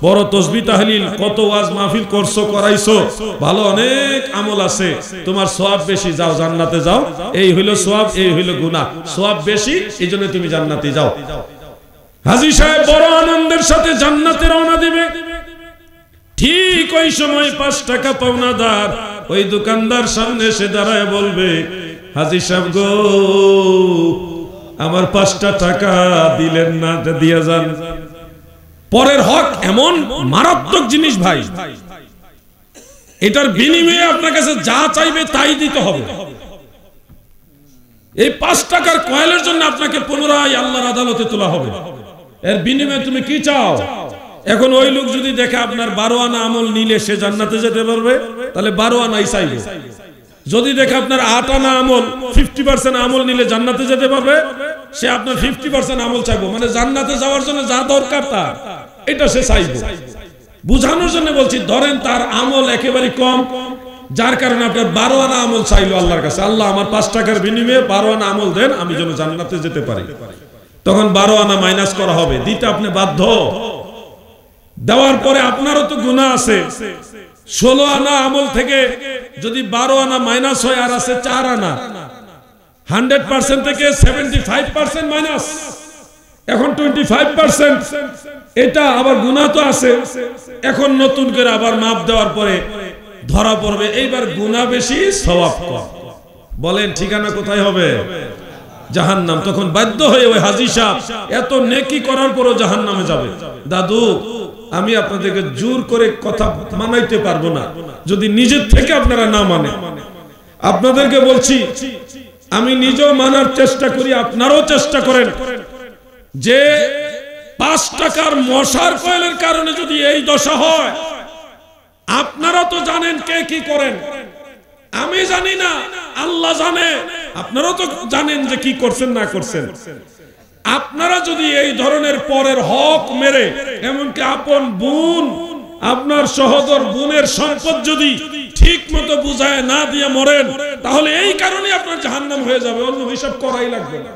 বড় তাসবিহ তাহলিল, কত ওয়াজ মাহফিল করছো, করাইছো, ভালো অনেক আমল আছে, তোমার সওয়াব বেশি, যাও জান্নাতে যাও। এই হইল সওয়াব, এই হইল গুনাহ। সওয়াব বেশি, এইজন্য তুমি জান্নাতে যাও। হাজী সাহেব বড় আনন্দের সাথে জান্নাতে রওনা দিবে। ঠিক ওই সময় 5 টাকা পাওনাদার ওই দোকানদার সামনে এসে দাঁড়ায় বলবে, হাজী সাহেব গো, আমার 5টা টাকা দিলেন না, দিয়া যান। পরের হক এমন মারাত্মক জিনিস ভাই, এটার বিনিময়ে আপনার কাছে যা চাইবে তাই দিতে হবে। এই 5 টাকার কয়েলের জন্য আপনাকে পুনরায় আল্লাহর আদালতে তোলা হবে। এর বিনিময়ে তুমি কি চাও? এখন ওই লোক যদি দেখে আপনার 12 আনা আমল নিলে সে জান্নাতে যেতে পারবে, তাহলে 12 আনাই চাইবে। যদি দেখে আপনার 8 আনা আমল, 50% আমল নিলে জান্নাতে যেতে পারবে, সে আপনার 50% আমল চাইবো, মানে জান্নাতে যাওয়ার জন্য যা দরকার তার এটা সে চাইবে। বুঝানোর জন্য বলছি, ধরেন তার আমল একেবারে কম, যার কারণে আপনার 12 আনা আমল চাইলো আল্লাহর কাছে, আল্লাহ আমার 5 টাকার বিনিময়ে 12 আনা আমল দেন, আমি যেন জান্নাতে যেতে পারি। তখন 12 আনা মাইনাস করা হবে, দিতে আপনি বাধ্য। দেওয়ার পরে আপনারও তো গুনাহ আছে, 16 আনা আমল থেকে যদি 12 আনা মাইনাস হয়, আর আছে 4 আনা, 100% থেকে 75% মাইনাস, এখন 25%। এটা আবার গুনাহ তো আছে, এখন নতুন করে আবার মাপ দেওয়ার পরে ধরা পড়বে এইবার গুনাহ বেশি, সওয়াব কম। বলেন ঠিকানা কোথায় হবে? জাহান্নাম। তখন বাধ্য হয়ে ওই হাজী সাহেব এত নেকি করার পরও জাহান্নামে যাবে। দাদু, আমি আপনাদেরকে জোর করে কথা মানাইতে পারবো না, যদি নিজের থেকে আপনারা না মানে। আপনাদেরকে বলছি, আমি নিজেও মানার চেষ্টা করি, আপনারাও চেষ্টা করেন, যে 5 টাকার মশার কয়েলের কারণে যদি এই দশা হয়, আপনারা তো জানেন কে কি করেন, আমি জানি না, আল্লাহ জানে। আপনারাও তো জানেন যে কি করছেন না করছেন। আপনারা যদি এই ধরনের পরের হক মেরে, এমনকি আপন বোন, আপনার সহোদর বোনের সম্পদ যদি ঠিক মতো বুঝায় না দিয়ে মরেন, তাহলে এই কারণে আপনার জাহান্নাম হয়ে যাবে, অন্য হিসাব করাই লাগবে না।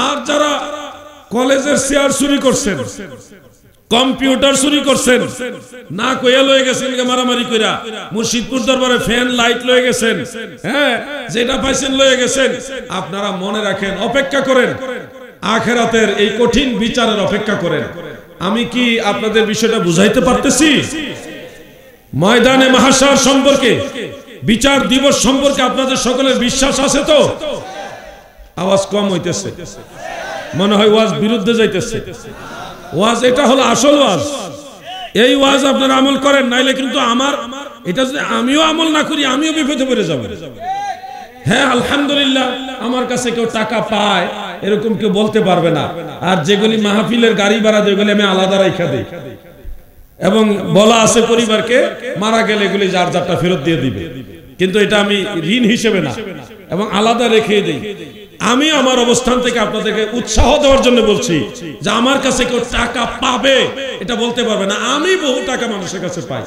আর যারা কলেজের চেয়ার চুরি করছেন, কম্পিউটার চুরি করছেন, না কইয়া লয়ে গেছেন মারামারি কইরা, মুর্শিদপুর দরবারে ফ্যান লাইট লয়ে গেছেন, হ্যাঁ যেটা পাইছেন লয়ে গেছেন, আপনারা মনে রাখেন, অপেক্ষা করেন আখিরাতের এই কঠিন বিচারের অপেক্ষা করেন। আমি কি আপনাদের বিষয়টা বুঝাইতে পারতেছি? ময়দানে মাহশার সম্পর্কে, বিচার দিবস সম্পর্কে আপনাদের সকলের বিশ্বাস আছে তো? আওয়াজ কম হইতেছে, মনে হয় ওয়াজ বিরুদ্ধে যাইতেছে। ওয়াজ এটা হলো আসল ওয়াজ। এই ওয়াজ আপনারা আমল করেন, নাইলে কিন্তু আমার এটা যদি আমিও আমল না করি, আমিও বিপদে পড়ে যাব। হ্যাঁ আলহামদুলিল্লাহ আমার কাছে কেউ টাকা পায় এরকম কেউ বলতে পারবে না। আর যেগুলি মাহফিলের গাড়ি ভাড়া, যেগুলি আমি আলাদা রাইখা দিই, এবং বলা আছে পরিবারকে মারা গেলে এগুলি যার যারটা ফেরত দিয়ে দিবে, কিন্তু এটা আমি ঋণ হিসেবে না, এবং আলাদা রেখে দিই। আমি আমার অবস্থান থেকে আপনাদেরকে উৎসাহ দেওয়ার জন্য বলছি যে আমার কাছে কেউ টাকা পাবে এটা বলতে পারবে না, আমি বহু টাকা মানুষের কাছে পাই।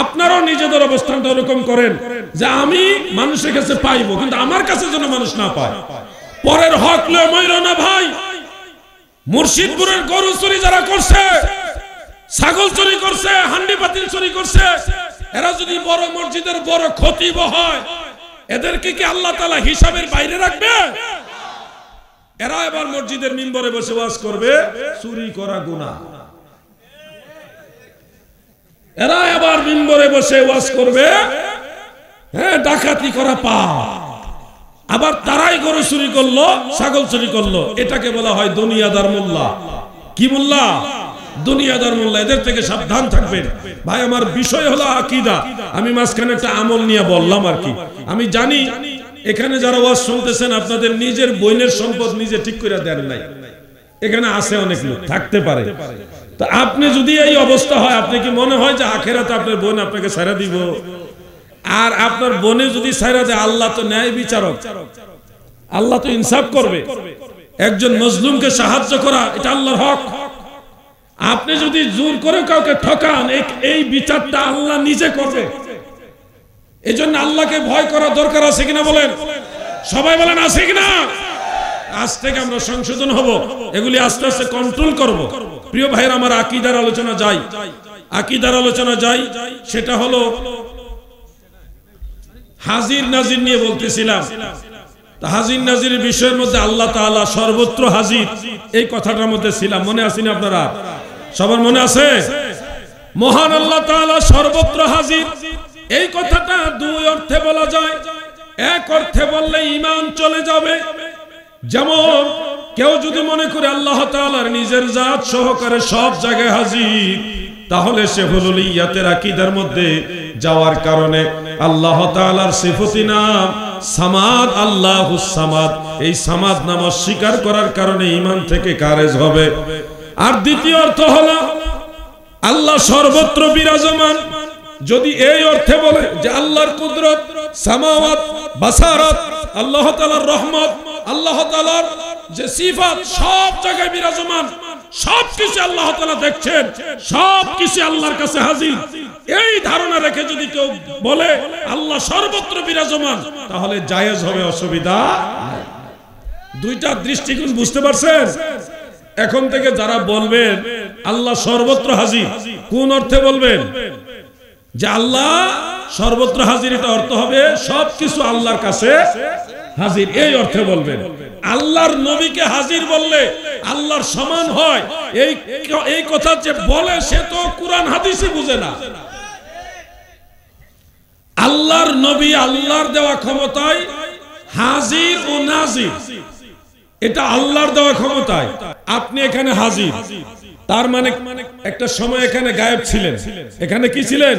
আপনারাও নিজেদের অবস্থানটা এরকম করেন যে আমি মানুষের কাছে পাইবো, কিন্তু আমার কাছে যেন মানুষ না পায়। পরের হক লয়ে মইরো না ভাই। মুর্শিদপুরের গরু চুরি যারা করছে, ছাগল চুরি করছে, হান্ডি পাতিল চুরি করছে, এরা যদি বড় মসজিদের বড় খতিব হয়, এদেরকে কি আল্লাহ তাআলা হিসাবের বাইরে রাখবে? এরা এবার মসজিদের মিম্বরে বসে ওয়াজ করবে চুরি করা গুনাহ, এরা এবার মিম্বরে বসে ওয়াজ করবে হ্যাঁ ডাকাতি করা পাপ। আবার তারাই গরু চুরি করলো, ছাগল চুরি করলো, এটাকে বলা হয় দুনিয়াদার মোল্লা। কি মোল্লা? দুনিয়াদার মোল্লা। এদের থেকে সাবধান থাকবেন ভাই। আমার বিষয় হলো আকীদা। আমি মাঝখানে একটা আমল নিয়ে বললাম আর কি। আমি জানি এখানে যারা ওয়াজ শুনতেছেন আপনাদের নিজের বোনের সম্পদ নিজে ঠিক করে দেন নাই, এখানে আছে অনেক লোক থাকতে পারে। তো আপনি যদি এই অবস্থা হয়, আপনি কি মনে হয় যে আখিরাতে আপনার বোন আপনাকে ছাড়া দিব? আর আপনার বোনে যদি ছাড়া দেয়, আল্লাহ তো ন্যায় বিচারক, আল্লাহ তো ইনসাফ করবে। একজন মজলুমকে সাহায্য করা এটা আল্লাহর হক। আপনি যদি জোর করে কাউকে ঠকান, এই বিচারটা আল্লাহ নিজে করবে। এজন্য আল্লাহকে ভয় করা দরকার আছে কিনা বলেন? সবাই বলেন আছে কিনা? আজ থেকে আমরা সংশোধন হব, এগুলি আস্তে আস্তে কন্ট্রোল করব। প্রিয় ভাইরা আমার, আকীদার আলোচনা যাই, আকীদার আলোচনা যাই। সেটা হলো হাজির নাজির নিয়ে বলতেছিলাম। হাজির নাজিরের বিষয়ের মধ্যে আল্লাহ তাআলা সর্বত্র হাজির, এই কথাটার মধ্যে ছিলাম। মনে আছে না আপনারা? সবার মনে আছে? মহান আল্লাহ তাআলা সর্বত্র হাজির, এই কথাটা দুই অর্থে বলা যায়। এক অর্থে বললে ঈমান চলে যাবে, যেমন কেউ যদি মনে করে আল্লাহ তাআলার নিজের জাত সহকারে সব জায়গায় হাজির, তাহলে সে হুলুলিয়াতের আকীদার মধ্যে যাওয়ার কারণে আল্লাহ তাআলার সিফতি নাম সামাদ, আল্লাহুস সামাদ, এই সামাদ নাম অস্বীকার করার কারণে ঈমান থেকে খারেজ হবে। আর দ্বিতীয় অর্থ হলো আল্লাহ সর্বত্র বিরাজমান। যদি এই অর্থে বলে যে আল্লাহর কুদরত, সামাওয়াত, বাসারাত, আল্লাহ তাআলার রহমত, আল্লাহ তাআলার যে সিফাত সব জায়গায় বিরাজমান, সবকিছু আল্লাহ তাআলা দেখছেন, সবকিছু আল্লাহর কাছে হাজির, এই ধারণা রেখে যদি কেউ বলে আল্লাহ সর্বত্র বিরাজমান, তাহলে জায়েজ হবে, অসুবিধা নাই। দুইটা দৃষ্টিকোণ বুঝতে পারছেন? এখন থেকে যারা বলবেন আল্লাহ সর্বত্র হাজির, কোন অর্থে বলবেন? যে আল্লাহ সর্বত্র হাজির, এটা অর্থ হবে সবকিছু আল্লাহর কাছে হাজির, এই অর্থে বলবেন। আল্লাহর নবীকে হাজির বললে আল্লাহর সমান হয়, এই কথা যে বলে সে তো কুরআন হাদিসে বুঝে না। আল্লাহর নবী আল্লাহর দেওয়া ক্ষমতায় হাজির ও নাজির, এটা আল্লাহর দেওয়া ক্ষমতায়। আপনি এখানে হাজির, তার মানে একটা সময় এখানে গায়েব ছিলেন। এখানে কি ছিলেন?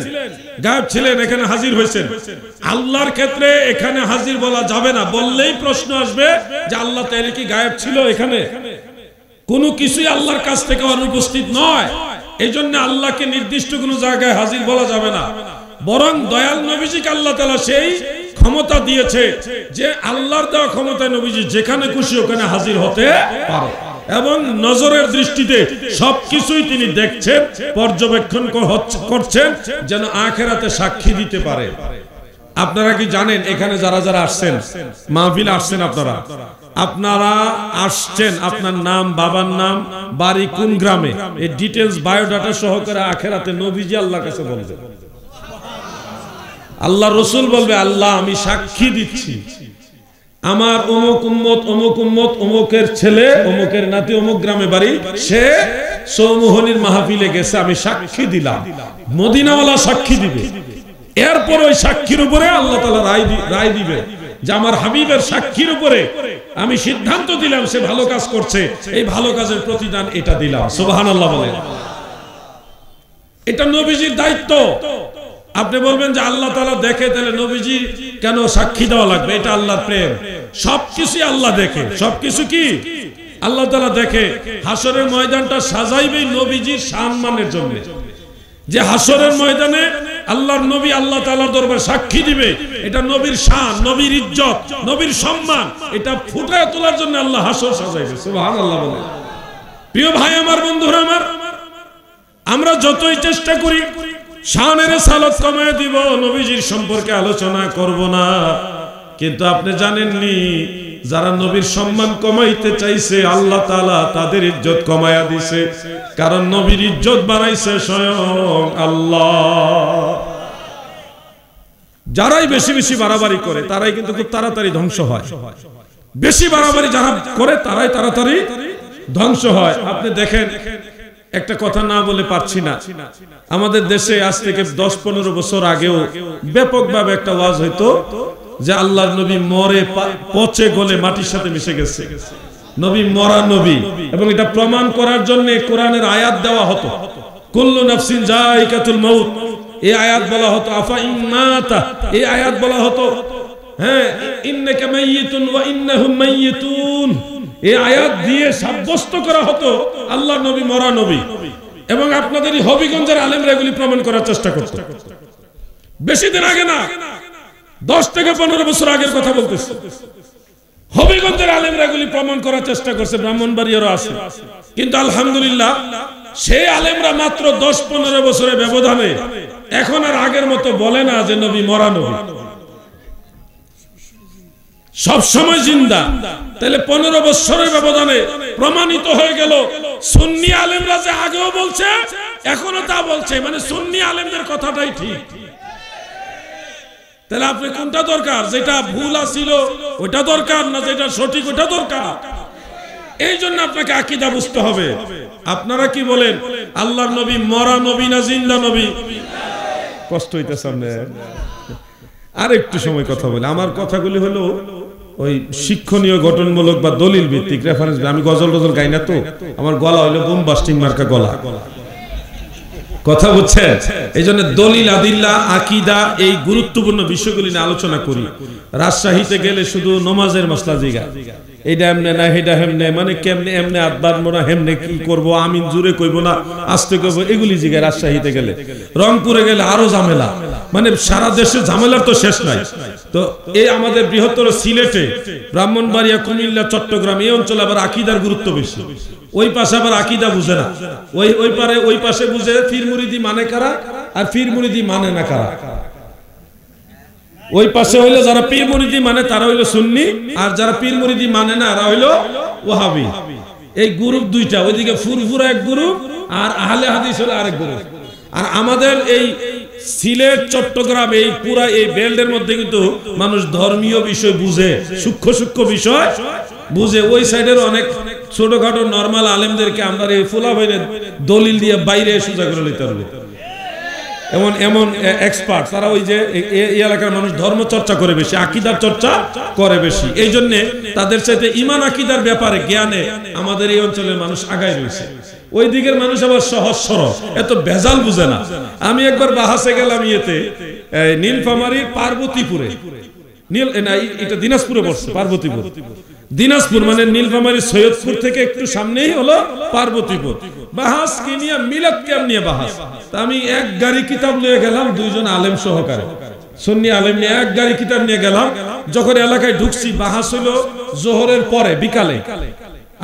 গায়েব ছিলেন, এখানে হাজির হয়েছেন। আল্লাহর ক্ষেত্রে এখানে হাজির বলা যাবে না, বললেই প্রশ্ন আসবে যে আল্লাহ তাআলা কি গায়েব ছিল? এখানে কোনো কিছুই আল্লাহর কাছ থেকে অনুপস্থিত নয়। এই জন্য আল্লাহকে নির্দিষ্ট কোনো জায়গায় হাজির বলা যাবে না, বরং দয়াল নবীজিকে আল্লাহ তাআলা সেই ক্ষমতা দিয়েছে যে আল্লাহর দেওয়া ক্ষমতায় নবীজি যেখানে খুশি ওখানে হাজির হতে পারে এবং নজরের দৃষ্টিতে সবকিছুই তিনি দেখছেন, পর্যবেক্ষণ করছেন যেন আখিরাতে সাক্ষী দিতে পারে। আপনারা কি জানেন এখানে যারা যারা আসছেন, মাহফিলে আসছেন, আপনারা আসছেন, আপনার নাম, বাবার নাম, বাড়ি কোন গ্রামে, এই ডিটেইলস বায়োডাটা সহকারে আখিরাতে নবীজি আল্লাহর কাছে বলবেন। আল্লাহ রাসূল বলবে, আল্লাহ আমি সাক্ষী দিচ্ছি আমার অমুক উম্মত অমুকের ছেলে, অমুকের নাতি, অমুক গ্রামে বাড়ি, সে সৌমোহনীর মাহফিলে গেছে, আমি সাক্ষী দিলাম। মদিনাওয়ালা সাক্ষী দিবে, এরপর ওই সাক্ষীর উপরে আল্লাহ তাআলা রায় দিবে যে আমার হাবিবের সাক্ষীর উপরে আমি সিদ্ধান্ত দিলাম সে ভালো কাজ করছে, এই ভালো কাজের প্রতিদান এটা দিলাম। সুবহানাল্লাহ বলেন। এটা নবীজির দায়িত্ব। আপনি বলবেন যে আল্লাহ তাআলা দেখে, তাহলে নবীজি কেন সাক্ষী দেওয়া লাগবে? এটা আল্লাহর প্রেম। সবকিছু আল্লাহ দেখে, সবকিছু কি আল্লাহ তাআলা দেখে। হাসরের ময়দানটা সাজাইবেই নবীজির সম্মানের জন্য, যে হাসরের ময়দানে আল্লাহর নবী আল্লাহ তাআলার দরবারে সাক্ষী দিবে, এটা নবীর শান, নবীর ইজ্জত, নবীর সম্মান, এটা ফুটায় তোলার জন্য আল্লাহ হাসর সাজাইবে। সুবহানাল্লাহ বলেন। প্রিয় ভাই আমার, বন্ধুরা আমার, আমরা যতই চেষ্টা করি শানের সালত কমায় দিব, নবীজির সম্পর্কে আলোচনা করব না, কিন্তু আপনি জানেননি যারা নবীর সম্মান কমাইতে চাইছে আল্লাহ তাআলা তাদের ইজ্জত কমায়া দিছে, কারণ নবীর ইজ্জত বানাইছে স্বয়ং আল্লাহ। যারাই বেশি বেশি বাড়াবাড়ি করে তারাই কিন্তু খুব তাড়াতাড়ি ধ্বংস হয়। বেশি বাড়াবাড়ি যারা করে তারাই তাড়াতাড়ি ধ্বংস হয়। আপনি দেখেন, একটা কথা না বলে পারছি না, আমাদের দেশে আজ থেকে 10-15 বছর আগেও ব্যাপকভাবে একটা ওয়াজ হইতো যে আল্লাহর নবী মরে পচে গলে মাটির সাথে মিশে গেছে, নবী মরা নবী। এবং এটা প্রমাণ করার জন্য কোরআনের আয়াত দেওয়া হতো, কুল্লু নাফসিন যায়িকাতুল মাউত, এই আয়াত বলা হতো, আফা ইন মাতা, এই আয়াত বলা হতো, হ্যাঁ, ইন্নাকা মাইয়িতুন ওয়া ইন্নাহুম মাইয়িতুন, এই আয়াত দিয়ে সাব্যস্ত করা হতো আল্লাহর নবী মরা নবী। এবং আপনাদের এই হবিগঞ্জের আলেমরা এগুলি প্রমাণ করার চেষ্টা করত। বেশি দিন আগে না, 10 থেকে 15 বছর আগের কথা বলতেছি, হবিগঞ্জের আলেমরা এগুলি প্রমাণ করার চেষ্টা করছে, ব্রাহ্মণবাড়িয়ারও আছে। কিন্তু আলহামদুলিল্লাহ সেই আলেমরা মাত্র 10-15 বছরের ব্যবধানে এখন আর আগের মতো বলে না যে নবী মরা নবী, সব সময় জিন্দা। তাহলে 15 বছরের ব্যবধানে প্রমাণিত হয়ে গেল সুন্নি আলেমরা যে আগেও বলছে এখনো তা বলছে, মানে সুন্নি আলেমদের কথাটাই ঠিক। তাহলে আপনি কোনটা দরকার, যেটা ভুল ছিল ওটা দরকার, না যেটা সঠিক ওটা দরকার? এই জন্য আপনাকে আকীদা বুঝতে হবে। আপনারা কি বলেন, আল্লাহর নবী মরা নবী না জিন্দা নবী? কষ্ট হইতেছে আপনার? আর একটু সময় কথা বলে, আমার কথাগুলি হলো ওই শিক্ষণীয়, গঠনমূলক বা দলিল ভিত্তিক রেফারেন্স। আমি গজল টজল গাই না তো, আমার গলা হইলো বুম বাস্টিং মার্কা গলা, কথা বুঝছেন? এই জন্য দলিল, আদিল্লা, আকীদা, এই গুরুত্বপূর্ণ বিষয়গুলি নিয়ে আলোচনা করি। রাজশাহীতে গেলে শুধু নমাজের মশলা জিগা, এইটা এমনে না হেটা হেমনে, মানে কেমনে এমনে আদবার মোনা হেমনে কি করব, আমিন জুড়ে কইব না আস্তে কইব, এগুলি জিগায় রাজশাহীতে গেলে। রংপুরে গেলে আরো ঝামেলা, মানে সারা দেশে ঝামেলার তো শেষ নাই। তো এই আমাদের বৃহত্তর সিলেটে, ব্রাহ্মণবাড়িয়া, কুমিল্লা, চট্টগ্রাম, এই অঞ্চলে আবার আকীদার গুরুত্ব বেশি। ওই পাশে আবার আকীদা বুঝে না, ওই পাশে বুঝে পীর মুরিদি মানে কারা আর পীর মুরিদি মানে না কারা। ওই পাশে হইলো যারা পীর মুরিদি মানে তারা হইলো সুন্নি, আর যারা পীর মুরিদি মানে না এরা হইলো ওয়াহাবি। এই গ্রুপ দুইটা, ওইদিকে ফুরফুরা এক গ্রুপ আর আহলে হাদিস হলো আরেক গ্রুপ। আর আমাদের এই সিলেট, চট্টগ্রাম, এই পুরা এই বেল্টের মধ্যে কিন্তু মানুষ ধর্মীয় বিষয় বুঝে, সূক্ষ্ম সূক্ষ্ম বিষয় বুঝে। ওই সাইডের অনেক ছোটখাটো নরমাল আলেমদেরকে আমরা এই ফুলা বাইরে দলিল দিয়ে বাইরে সোজা করে লইতে পারবে, এমন এমন এক্সপার্ট তারা। ওই যে এই এলাকার মানুষ ধর্ম চর্চা করে বেশি, আকীদার চর্চা করে বেশি, এই জন্য তাদের সাথে ঈমান আকীদার ব্যাপারে জ্ঞানে আমাদের এই অঞ্চলের মানুষ আগায় রয়েছে। ওই দিকের মানুষ আবার সহজ সরল, এত ভেজাল বুঝে না। আমি একবার বাহাসে গেলাম, ইয়েতে নীলফামারীর পার্বতীপুরে, এটা দিনাজপুরে পড়ছে, পার্বতীপুর দিনাজপুর, মানে নীলফামারীর সৈয়দপুর থেকে একটু সামনেই হলো পার্বতীপুর। বাহাস কি নিয়ে, মিলাদ কেম নিয়ে বাহাস। তা আমি এক গাড়ি কিতাব নিয়ে গেলাম, 2 জন আলেম সহকারে, সুন্নি আলেম নিয়ে এক গাড়ি কিতাব নিয়ে গেলাম। যখন এলাকায় ঢুকছি বাহাস হলো জোহরের পরে বিকালে,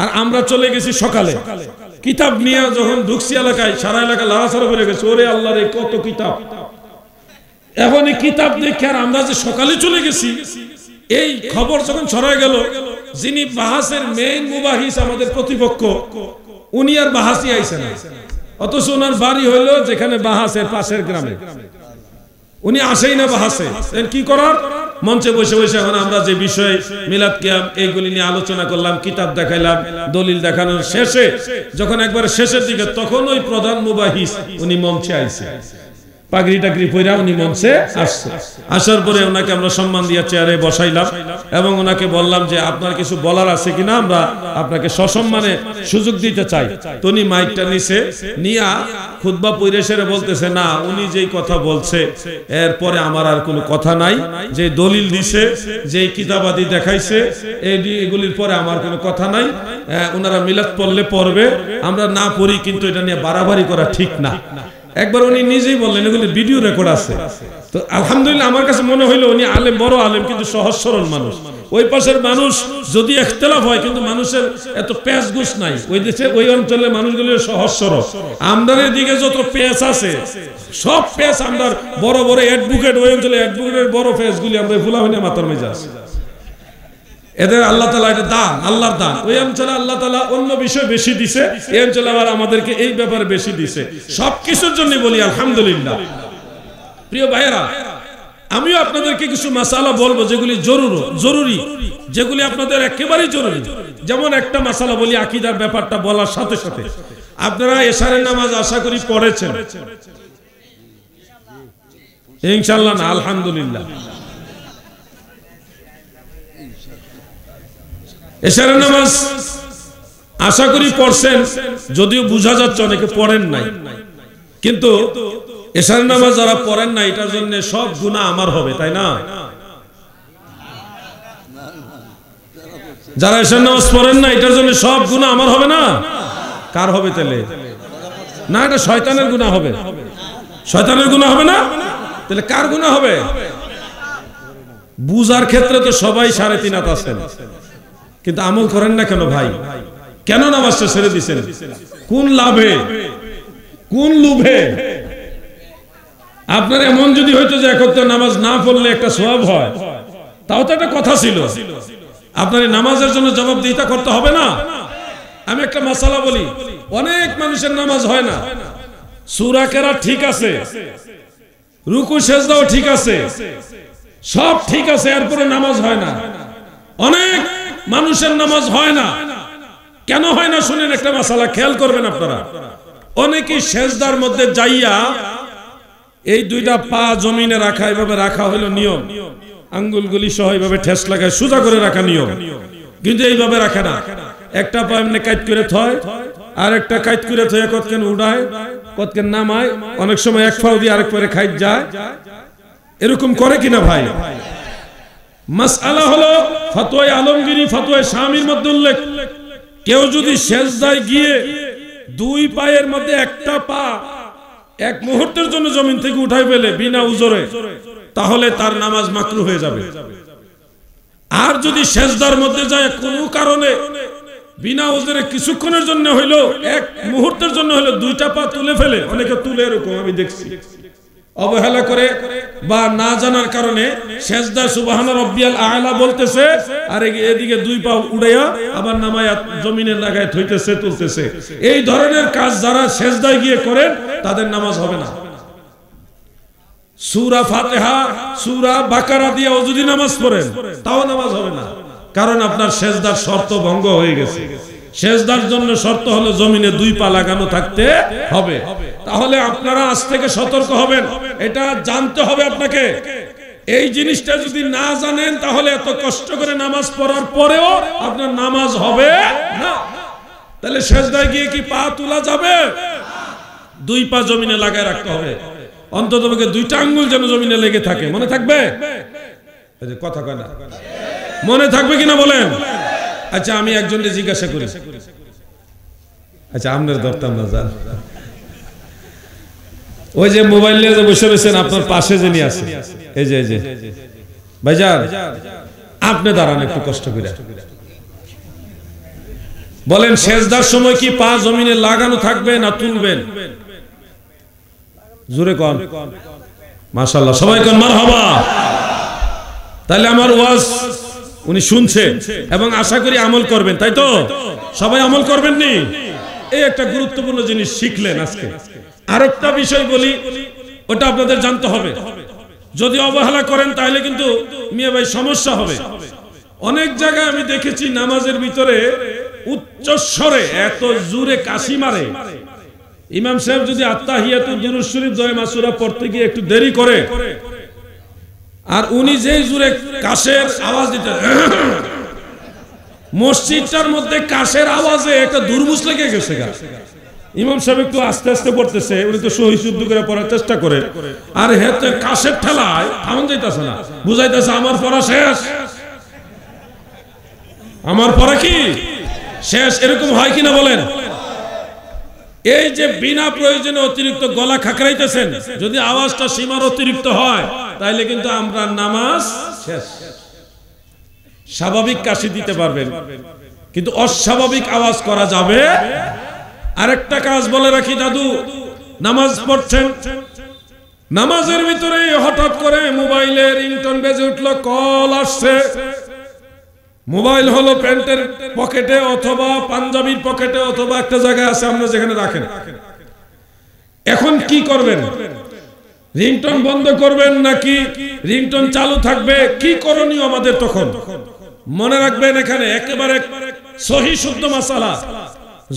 আর আমরা চলে গেছি সকালে। কিতাব নিয়ে যখন ঢুকছি এলাকায়, সারা এলাকা লাড়াছাড়া করে গেছে, ওরে আল্লাহ রে কত কিতাব। এখন এই কিতাব দেখে আর আমরা যে সকালে চলে গেছি, এই খবর যখন ছড়ায় গেল, যিনি বাহাসের মেইন মুবাহিস আমাদের প্রতিপক্ষ, উনি আর বাহাসই আইছে না, অথচ ওনার বাড়ি হইলো যেখানে বাহাসের পাশের গ্রামে, উনি আসেই না বাহাসে। কি করার, মঞ্চে বসে বসে এখন আমরা যে বিষয় মিলাদ কিয়াম এইগুলি নিয়ে আলোচনা করলাম, কিতাব দেখাইলাম, দলিল দেখানোর শেষে যখন একবারে শেষের দিকে, তখন ওই প্রধান মুবাহিস উনি মঞ্চে আইছে, পাগড়ি টাগড়ি পইরা উনি মঞ্চে আসছে। আসার পরে ওনাকে আমরা সম্মান দিয়ে চেয়ারে বসাইলাম এবং ওনাকে বললাম যে আপনার কিছু বলার আছে কিনা, আমরা আপনাকে সসম্মানে সুযোগ দিতে চাই। তো উনি মাইকটা নিছে, নিয়া খুতবা পড়ে সেরে বলতেছে, না উনি যেই কথা বলছে এরপরে আমার আর কোনো কথা নাই, যে দলিল দিছে, যে কিতাবাদি দেখাইছে, এগুলির পরে আমার কোনো কথা নাই। ওনারা মিলাদ পড়লে পড়বে, আমরা না পড়ি, কিন্তু এটা নিয়ে বাড়াবাড়ি করা ঠিক না। একবার উনি নিজেই বললেন, এগুলি ভিডিও রেকর্ড আছে। তো আলহামদুলিল্লাহ আমার কাছে মনে হইলো উনি আলেম, বড় আলেম, কিন্তু সহজ সরল মানুষ। ওই পাশের মানুষ যদি ইখতিলাফ হয়, কিন্তু মানুষের এত পেঁচ গুছ নাই। ওই দেশে ওই অঞ্চলের মানুষগুলো সহজ সরল। আমাদের এদিকে যত পেঁচ আছে, সব পেঁচ আমরা বড় বড় অ্যাডভোকেট, ওই অঞ্চলে অ্যাডভোকেটের বড় পেঁচগুলি আমরা ফুলা হইনা মাথার মেজা আছে। এদের আল্লাহ তাআলা এটা দান, আল্লাহর দান। ওই অঞ্চলে আল্লাহ তাআলা অন্য বিষয় বেশি দিছে, এই অঞ্চলে আবার আমাদেরকে এই ব্যাপারে বেশি দিছে। সবকিছুর জন্য বলি আলহামদুলিল্লাহ। প্রিয় ভাইয়েরা, আমিও আপনাদেরকে কিছু মাসালা বলবো যেগুলি জরুরি, যেগুলি আপনাদের একেবারেই জরুরি। যেমন একটা মাসালা বলি, আকীদার ব্যাপারটা বলার সাথে সাথে, আপনারা এশারের নামাজ আশা করি পড়েছেন ইনশাআল্লাহ? না, আলহামদুলিল্লাহ। এশারের নামাজ আশা করি পড়ছেন, যদিও বোঝা যাচ্ছে অনেকে পড়েন নাই, কিন্তু এশারের নামাজ যারা পড়েন না, এটার জন্য সব গুনাহ আমার হবে, তাই না? যারা এশারের নামাজ পড়েন না, এটার জন্য সব গুনাহ আমার হবে না? কার হবে তাহলে? না, এটা শয়তানের গুনাহ হবে। শয়তানের গুনাহ হবে না? তাহলে কার গুনাহ হবে? বুঝার ক্ষেত্রে তো সবাই 3.5 হাত আছেন, কিন্তু আমল করেন না কেন ভাই? কেন নামাজটা ছেড়ে দিছেন? কোন লাভে, কোন লোভে? আপনার এমন যদি হইতো যে এক ওয়াক্ত নামাজ না পড়লে একটা সওয়াব হয়, তাও তো একটা কথা ছিল। আপনার নামাজের জন্য জবাবদিহিতা করতে হবে না? আমি একটা মাসালা বলি, অনেক মানুষের নামাজ হয় না। সূরা কেরাত ঠিক আছে, রুকু সেজদাও ঠিক আছে, সব ঠিক আছে, এরপরে নামাজ হয় না। অনেক মানুষের নামাজ হয় না। কেন হয় না শুনেন একটা মাসালা, খেয়াল করবেন আপনারা। অনেকেই সেজদার মধ্যে যাইয়া এই দুইটা পা জমিনে রাখা, এভাবে রাখা হলো নিয়ম, আঙ্গুলগুলি সহ এইভাবে ঠেস লাগায় সোজা করে রাখা নিয়ম, কিন্তু এইভাবে রাখে না। একটা পা এমনি কাইট করে থয়, আর একটা কাইট করে থয়ে কতক্ষণ উড়ায়, কতক্ষণ নামায়, অনেক সময় এক পাও দিয়ে আরেক পারে খাইট যায়। এরকম করে কিনা ভাই? মাসআলা হলো ফতোয়া আলমগীরি, ফতোয়া শামীর মধ্যে উল্লেখ, কেউ যদি সেজদায় গিয়ে দুই পায়ের মধ্যে একটা পা এক মুহূর্তের জন্য জমিন থেকে উঠাই ফেলে বিনা উজরে, তাহলে তার নামাজ মাকরুহ হয়ে যাবে। আর যদি সেজদার মধ্যে যায় কোনো কারণে বিনা উজরে কিছুক্ষণের জন্য হইলো, এক মুহূর্তের জন্য হইলো, দুইটা পা তুলে ফেলে, অনেকে তুলে, এরকম আমি দেখছি, অবহেলা করে বা না জানার কারণে সেজদা সুবহান রাব্বিয়াল আ'লা বলতেছে, আর এদিকে দুই পা উড়াইয়া আবার নামায়া জমিনে লাগায় থইতেছে, তুলতেছে। এই ধরনের কাজ যারা সেজদায় গিয়ে করেন, তাদের নামাজ হবে না। সূরা ফাতিহা, সূরা বাকারা দিয়ে যদি নামাজ পড়েন, তাও নামাজ হবে না, কারণ আপনার সেজদার শর্ত ভঙ্গ হয়ে গেছে। সেজদার জন্য শর্ত হলো জমিনে দুই পা লাগানো থাকতে হবে। তাহলে আপনারা আজ থেকে সতর্ক হবেন, এটা জানতে হবে আপনাকে। এই জিনিসটা যদি না জানেন, তাহলে এত কষ্ট করে নামাজ পড়ার পরেও আপনার নামাজ হবে না। তাহলে সেজদায় গিয়ে কি পা তোলা যাবে? দুই পা জমিনে লাগায় রাখতে হবে, অন্ততপক্ষে দুইটা আঙ্গুল যেন জমিনে লেগে থাকে। মনে থাকবে? কথা কয় না, মনে থাকবে কিনা বলেন? আচ্ছা, আমি একজনকে জিজ্ঞাসা করি, আচ্ছা আপনার ধরতাম না, জান ওই যে মোবাইল নিয়ে বসে রয়েছেন আপনার পাশে যিনি আছে, এই যে ভাইজান আপনি দাঁড়ান একটু কষ্ট করে বলেন, সেজদার সময় কি পা জমিনে লাগানো থাকবে না তুলবেন? জোরে কোন মাশাআল্লাহ, সবাই কোন মারহাবা। তাহলে আমার ওয়াজ উনি শুনছে এবং আশা করি আমল করবেন, তাই তো? সবাই আমল করবেন নি? এই একটা গুরুত্বপূর্ণ জিনিস শিখলেন আজকে। আরেকটা বিষয় বলি, ওটা আপনাদের জানতে হবে। যদি অবহেলা করেন তাহলে কিন্তু মিয়া ভাই সমস্যা হবে। অনেক জায়গায় আমি দেখেছি নামাজের ভিতরে উচ্চস্বরে এত জোরে কাশি মারে, ইমাম সাহেব যদি আত্তাহিয়াতু দুরূদ শরীফ দোয়া মাসুরা পড়তে গিয়ে একটু দেরি করে, আর উনি যেই জোরে কাশের আওয়াজ দিতে, মসজিদটার মধ্যে কাশের আওয়াজে একটা দুর্মুস লেগে গেছে। ইমাম সাহেব একটু আস্তে আস্তে পড়তেছে, উনি তো সহি শুদ্ধ করে পড়ার চেষ্টা করে, আর হেতে কাশের ঠেলায় থামন যাইতেছে না, বুঝাইতেছে আমার পড়া শেষ, আমার পড়া কি শেষ। এরকম হয় কিনা বলেন? এই যে বিনা প্রয়োজনে অতিরিক্ত গলা খাকরাইতেছেন, যদি আওয়াজটা সীমার অতিরিক্ত হয় তাহলে কিন্তু আমরা নামাজ শেষ। স্বাভাবিক কাশি দিতে পারবেন, কিন্তু অস্বাভাবিক আওয়াজ করা যাবে। আরেকটা কাজ বলে রাখি দাদু, নামাজ পড়ছেন, নামাজের ভিতরে হঠাৎ করে মোবাইলে রিংটোন বেজে উঠলো, কল আসছে। মোবাইল হলো প্যান্টের পকেটে অথবা পাঞ্জাবির পকেটে অথবা একটা জায়গায় আছে আমরা যেখানে রাখেন। এখন কি করবেন? রিংটোন বন্ধ করবেন নাকি রিংটোন চালু থাকবে? কি করণীয় আমাদের তখন? মনে রাখবেন এখানে একেবারে সহি শুদ্ধ মাসালা।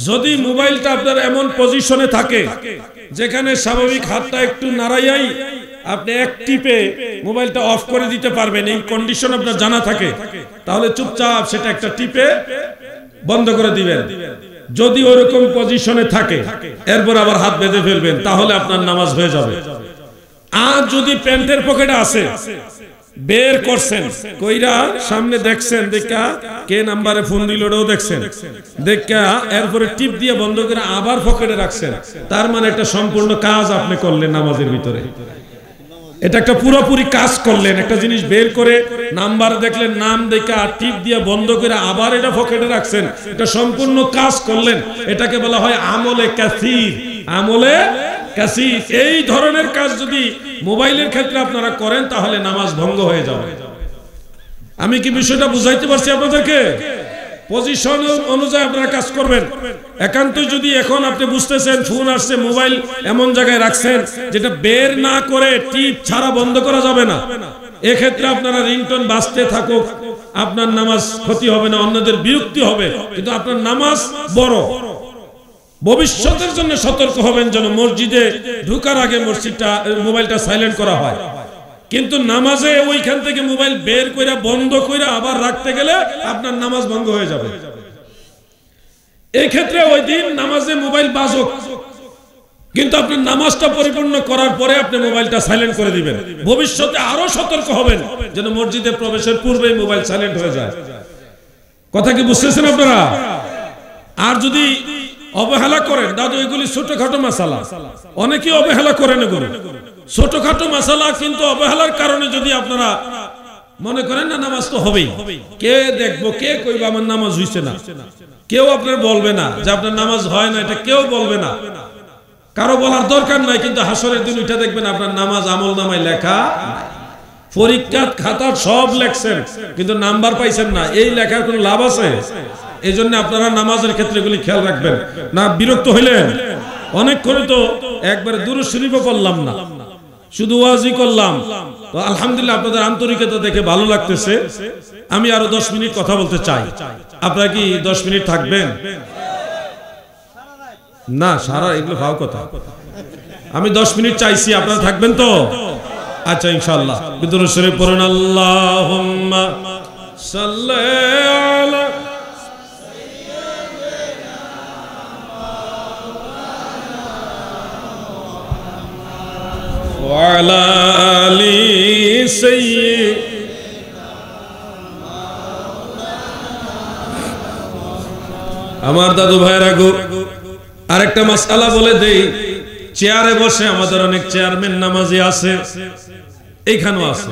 যদি মোবাইলটা আপনার এমন পজিশনে থাকে যেখানে স্বাভাবিক হাতটা একটু নাড়াইয়াই আপনি এক টিপে মোবাইলটা অফ করে দিতে পারবেন, এই কন্ডিশন আপনার জানা থাকে, তাহলে চুপচাপ সেটা একটা টিপে বন্ধ করে দিবেন। যদি ওরকম পজিশনে থাকে এরপর আবার হাত বেঁধে ফেলবেন, তাহলে আপনার নামাজ হয়ে যাবে। আর যদি প্যান্টের পকেটে আছে, বের করছেন কইরা সামনে দেখছেন, দেখা কে নাম্বারে ফোন দিল ওটাও দেখছেন, দেখা এরপরে টিপ দিয়ে বন্ধ করে আবার পকেটে রাখছেন, তার মানে একটা সম্পূর্ণ কাজ আপনি করলেন নামাজের ভিতরে। এটা একটা পুরোপুরি কাজ করলেন। একটা জিনিস বের করে নাম্বার দেখলেন, নাম দেখা টিপ দিয়ে বন্ধ করে আবার এটা পকেটে রাখছেন, এটা সম্পূর্ণ কাজ করলেন। এটাকে বলা হয় আমলে কাসীর। আমলে কাসীর। এই ধরনের কাজ যদি মোবাইলের ক্ষেত্রে আপনারা করেন তাহলে নামাজ ভঙ্গ হয়ে যাবে। আমি কি বিষয়টা বুঝাইতে পারছি আপনাদেরকে? পজিশন অনুযায়ী আপনারা কাজ করবেন। একান্তই যদি এখন আপনি বুঝতেছেন ফোন আসছে, মোবাইল এমন জায়গায় রাখছেন যেটা বের না করে টিপ ছাড়া বন্ধ করা যাবে না, এক্ষেত্রে আপনারা রিংটোন বাজতে থাকুক, আপনার নামাজ ক্ষতি হবে না, অন্যদের বিরক্তি হবে, কিন্তু আপনার নামাজ বড়। ভবিষ্যতের জন্য সতর্ক হবেন যেন মসজিদে ঢোকার আগে মোবাইলটা সাইলেন্ট করা হয়। কিন্তু নামাজে ওইখান থেকে মোবাইল বের করে বন্ধ করে আবার রাখতে গেলে আপনার নামাজ ভঙ্গ হয়ে যাবে। এই ক্ষেত্রে ওই দিন নামাজে মোবাইল বাজুক, কিন্তু আপনার নামাজটা পরিপূর্ণ করার পরে আপনি মোবাইলটা সাইলেন্ট করে দিবেন। ভবিষ্যতে আরো সতর্ক হবেন যেন মসজিদে প্রবেশের পূর্বেই মোবাইল সাইলেন্ট হয়ে যায়। কথা কি বুঝতেছেন আপনারা? আর যদি অবহেলা করেন, দাদু এগুলি ছোটখাটো মাসালা, অনেকেই অবহেলা করেন এগুলো ছোটখাটো মাসালা, কিন্তু অবহেলার কারণে যদি আপনারা মনে করেন না নামাজ তো হবেই, কে দেখবো, কে কইবা আমার নামাজ হইছে না, কেউ আপনার বলবে না যে আপনার নামাজ হয় না, এটা কেউ বলবে না, কারো বলার দরকার নাই। কিন্তু হাসরের দিন উঠে দেখবেন আপনার নামাজ আমল নামায় লেখা, পরীক্ষার খাতার সব লেখছেন কিন্তু নাম্বার পাইছেন না, এই লেখার কোনো লাভ আছে? এই জন্য আপনারা নামাজের ক্ষেত্রে এগুলি খেয়াল রাখবেন না। বিরক্ত হইলেন অনেকক্ষণ তো একবারে দুরূদ শরীফও পড়লাম না, শুধু ওয়াজই করলাম। তো আলহামদুলিল্লাহ আপনাদের আন্তরিকতা দেখে ভালো লাগতেছে। আমি আরো 10 মিনিট কথা বলতে চাই। আপনারা কি 10 মিনিট থাকবেন? না সারা এগুলো ভাও কথা। আমি 10 মিনিট চাইছি, আপনারা থাকবেন তো? আচ্ছা ইনশাআল্লাহ। দুরূদ শরীফ পড়ুন। আল্লাহুম্মা সাল্লি আলা ওয়ালা আলি সাইয়্যিদিনা। আমার দাদু ভাইরা গো, আরেকটা মাসআলা বলে দেই, চেয়ারে বসে আমাদের অনেক চেয়ারম্যান নামাজি আছে, এইখানেও আছে।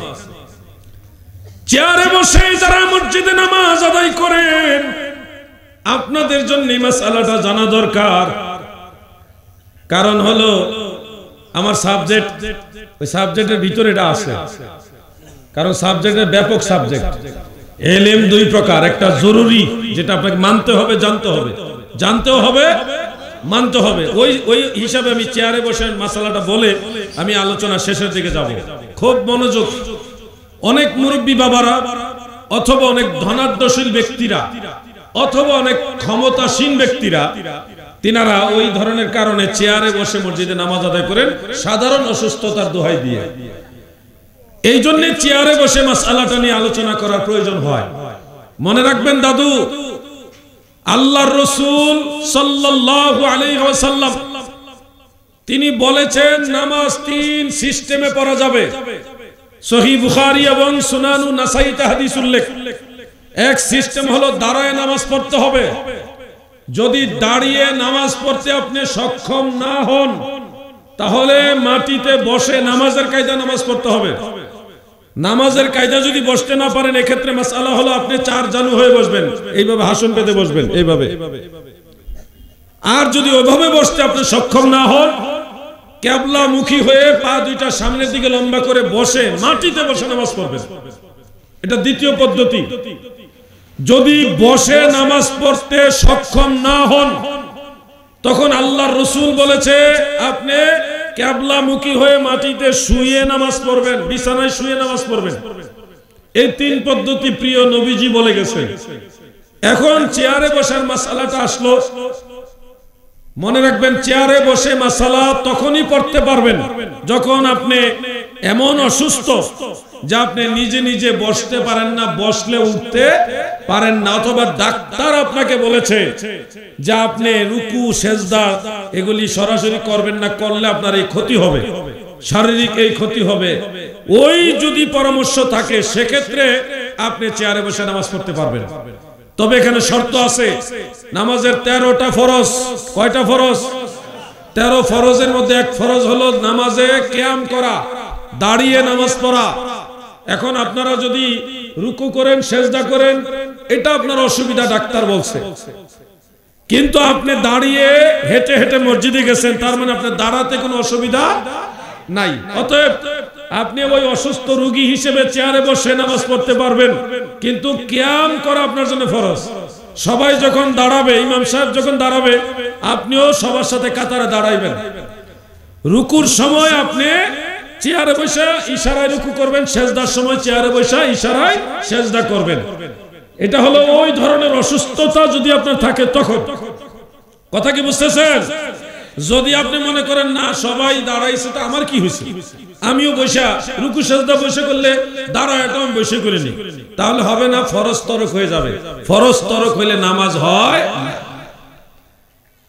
চেয়ারে বসে যারা মসজিদে নামাজ আদায় করেন, আপনাদের জন্য এই মাসআলাটা জানা দরকার। কারণ হলো আমার সাবজেক্ট, ওই সাবজেক্টের ভিতরে এটা আছে। কারণ সাবজেক্টের ব্যাপক সাবজেক্ট। ইলম দুই প্রকার, একটা জরুরি যেটা আপনাকে মানতে হবে, জানতে হবে, জানতেও হবে, মানতে হবে। ওই হিসাবে আমি চেয়ারে বসে মাসালাটা বলে আমি আলোচনা শেষের দিকে যাব। খুব মনোযোগ। অনেক মুরব্বী বাবারা অথবা অনেক ধনাঢ্যশীল ব্যক্তিরা অথবা অনেক ক্ষমতাসীন ব্যক্তিরা, তিনারা ওই ধরনের কারণে চেয়ারে বসে মসজিদে নামাজ আদায় করেন সাধারণ অসুস্থতার দোহাই দিয়ে। এই জন্য চেয়ারে বসে মাসআলাটা নিয়ে আলোচনা করার প্রয়োজন হয়। মনে রাখবেন দাদু, আল্লাহর রাসূল সাল্লাল্লাহু আলাইহি ওয়াসাল্লাম তিনি বলেছেন নামাজ তিন সিস্টেমে পড়া যাবে। সহিহ বুখারী এবং সুনানু নাসাইতে হাদিস উল্লেখ। এক সিস্টেম হলো দাঁড়ায় নামাজ পড়তে হবে। যদি দাঁড়িয়ে নামাজ পড়তে আপনি সক্ষম না হন, তাহলে মাটিতে বসে নামাজের কায়দা নামাজ পড়তে হবে। নামাজের কায়দা যদি বসতে না পারেন, এক্ষেত্রে মাসআলা হলো আপনি চার জানু হয়ে বসবেন, এইভাবে হাসন পেতে বসবেন, এইভাবে। আর যদি ওইভাবে বসতে আপনি সক্ষম না হন, কিবলামুখী হয়ে পা দুইটা সামনের দিকে লম্বা করে বসে মাটিতে বসে নামাজ পড়বেন। এটা দ্বিতীয় পদ্ধতি। যদি বসে নামাজ পড়তে সক্ষম না হন, তখন আল্লাহর রাসূল বলেছে আপনি কিবলামুখী হয়ে মাটিতে শুয়ে নামাজ পড়বেন, বিছানায় শুয়ে নামাজ পড়বেন। এই তিন পদ্ধতি প্রিয় নবীজি বলে গেছে। এখন চেয়ারে বসার মাসআলাটা আসলো। মনে রাখবেন, চেয়ারে বসে মাসালা তখনই পড়তে পারবেন যখন আপনি এমন অসুস্থ যে আপনি নিজে নিজে বসতে পারেন না, বসলে উঠতে পারেন না, অথবা ডাক্তার আপনাকে বলেছে যে আপনি রুকু সেজদা এগুলি সরাসরি করবেন না, করলে আপনার এই ক্ষতি হবে, শারীরিক এই ক্ষতি হবে। ওই যদি পরামর্শ থাকে, সেক্ষেত্রে আপনি চেয়ারে বসে নামাজ পড়তে পারবেন। তবে এখানে শর্ত আছে। নামাজের 13টা ফরজ। কয়টা ফরজ? 13 ফরজের মধ্যে এক ফরজ হলো নামাজে কিয়াম করা, দাঁড়িয়ে নামাজ পড়া। এখন আপনারা যদি রুকু করেন, সেজদা করেন, এটা আপনার অসুবিধা ডাক্তার বলছে, কিন্তু আপনি দাঁড়িয়ে হেঁটে হেঁটে মসজিদে গেছেন, তার মানে আপনার দাঁড়াতে কোনো অসুবিধা নাই। অতএব আপনি ওই অসুস্থ রোগী হিসেবে চেয়ারে বসে নামাজ পড়তে পারবেন, কিন্তু কিয়াম করা আপনার জন্য ফরজ। সবাই যখন দাঁড়াবে, ইমাম সাহেব যখন দাঁড়াবে, আপনিও সবার সাথে কাতারে দাঁড়াইবেন। রুকুর সময় আপনি চেয়ারে বসে ইশারায় রুকু করবেন, সেজদার সময় চেয়ারে বসে ইশারায় সেজদা করবেন। এটা হলো ওই ধরনের অসুস্থতা যদি আপনার থাকে তখন। কথা কি বুঝতেছেন? যদি আপনি মনে করেন না সবাই দাঁড়াইছে তো আমার কি হয়েছে, আমিও বসে রুকু সেজদা বসে করলে দাঁড়ায়টা আমি বসে করে নি, তাহলে হবে না, ফরজ তরক হয়ে যাবে। ফরজ তরক হইলে নামাজ হয়।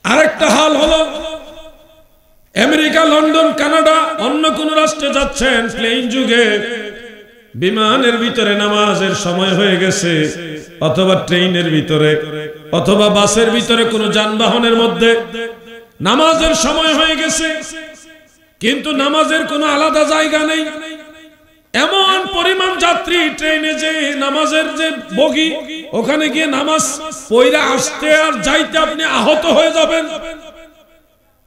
আরেকটা হাল হলো আমেরিকা, লন্ডন, কানাডা, অন্য কোন রাষ্ট্রে যাচ্ছেন, প্লেন যুগে বিমানের ভিতরে নামাজের সময় হয়ে গেছে, অথবা ট্রেনের ভিতরে অথবা বাসের ভিতরে কোন যানবাহনের মধ্যে নামাজের সময় হয়ে গেছে, কিন্তু নামাজের কোনো আলাদা জায়গা নেই। এমন পরিমাণ যাত্রী ট্রেনে, যে নামাজের যে বগি, ওখানে গিয়ে নামাজ পড়া আসতে আর যাইতে আপনি আহত হয়ে যাবেন।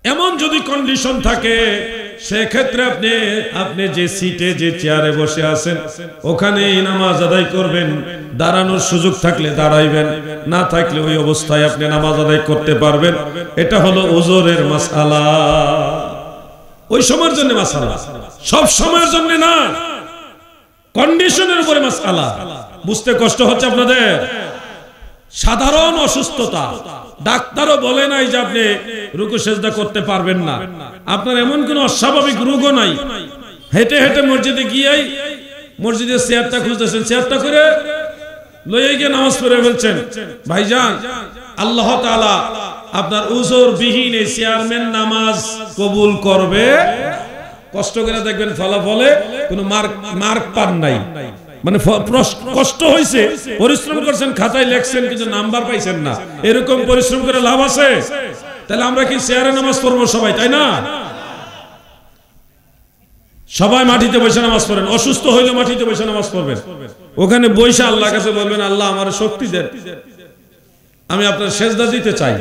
এমন যদি কন্ডিশন থাকে, সেক্ষেত্রে আপনি যে সিটে, যে চেয়ারে বসে আছেন, ওখানে নামাজ আদায় করবেন। দাঁড়ানোর সুযোগ থাকলে দাঁড়াইবেন, না থাকলে ওই অবস্থায় আপনি নামাজ আদায় করতে পারবেন। এটা হলো ওজরের মাসআলা, ওই সময়ের জন্য মাসআলা, সব সময়ের জন্য না, কন্ডিশনের উপরে মাসআলা। বুঝতে কষ্ট হচ্ছে আপনাদের? সাধারণ অসুস্থতা, ডাক্তারও বলে নাই যে আপনি রুকু সেজদা করতে পারবেন না, আপনার এমন কোন অস্বাভাবিক রোগও নাই, হেঁটে হেঁটে মসজিদে গিয়েই মসজিদের চেয়ারটা খুঁজতেছেন, চেয়ারটা করে লয়ে গিয়ে নামাজ পড়ে ফেলছেন, ভাইজান আল্লাহ তাআলা আপনার উযর বিহীন এই চেয়ারম্যান নামাজ কবুল করবে। কষ্ট করে দেখবেন ফলাফলে কোনো মার্ক পান নাই, মানে কষ্ট হয়েছে, পরিশ্রম করছেন, খাতায় লেখছেন, কিন্তু নাম্বার পাইছেন না। এরকম পরিশ্রম করে লাভ আছে? তাহলে আমরা কি চেয়ারে নামাজ পড়বো সবাই, তাই না? সবাই মাটিতে বসে নামাজ পড়েন, অসুস্থ হইলে মাটিতে বসে নামাজ পড়বেন, ওখানে বসে আল্লাহর কাছে বলবেন আল্লাহ আমার শক্তি দেন, আমি আপনার সেজদা দিতে চাই,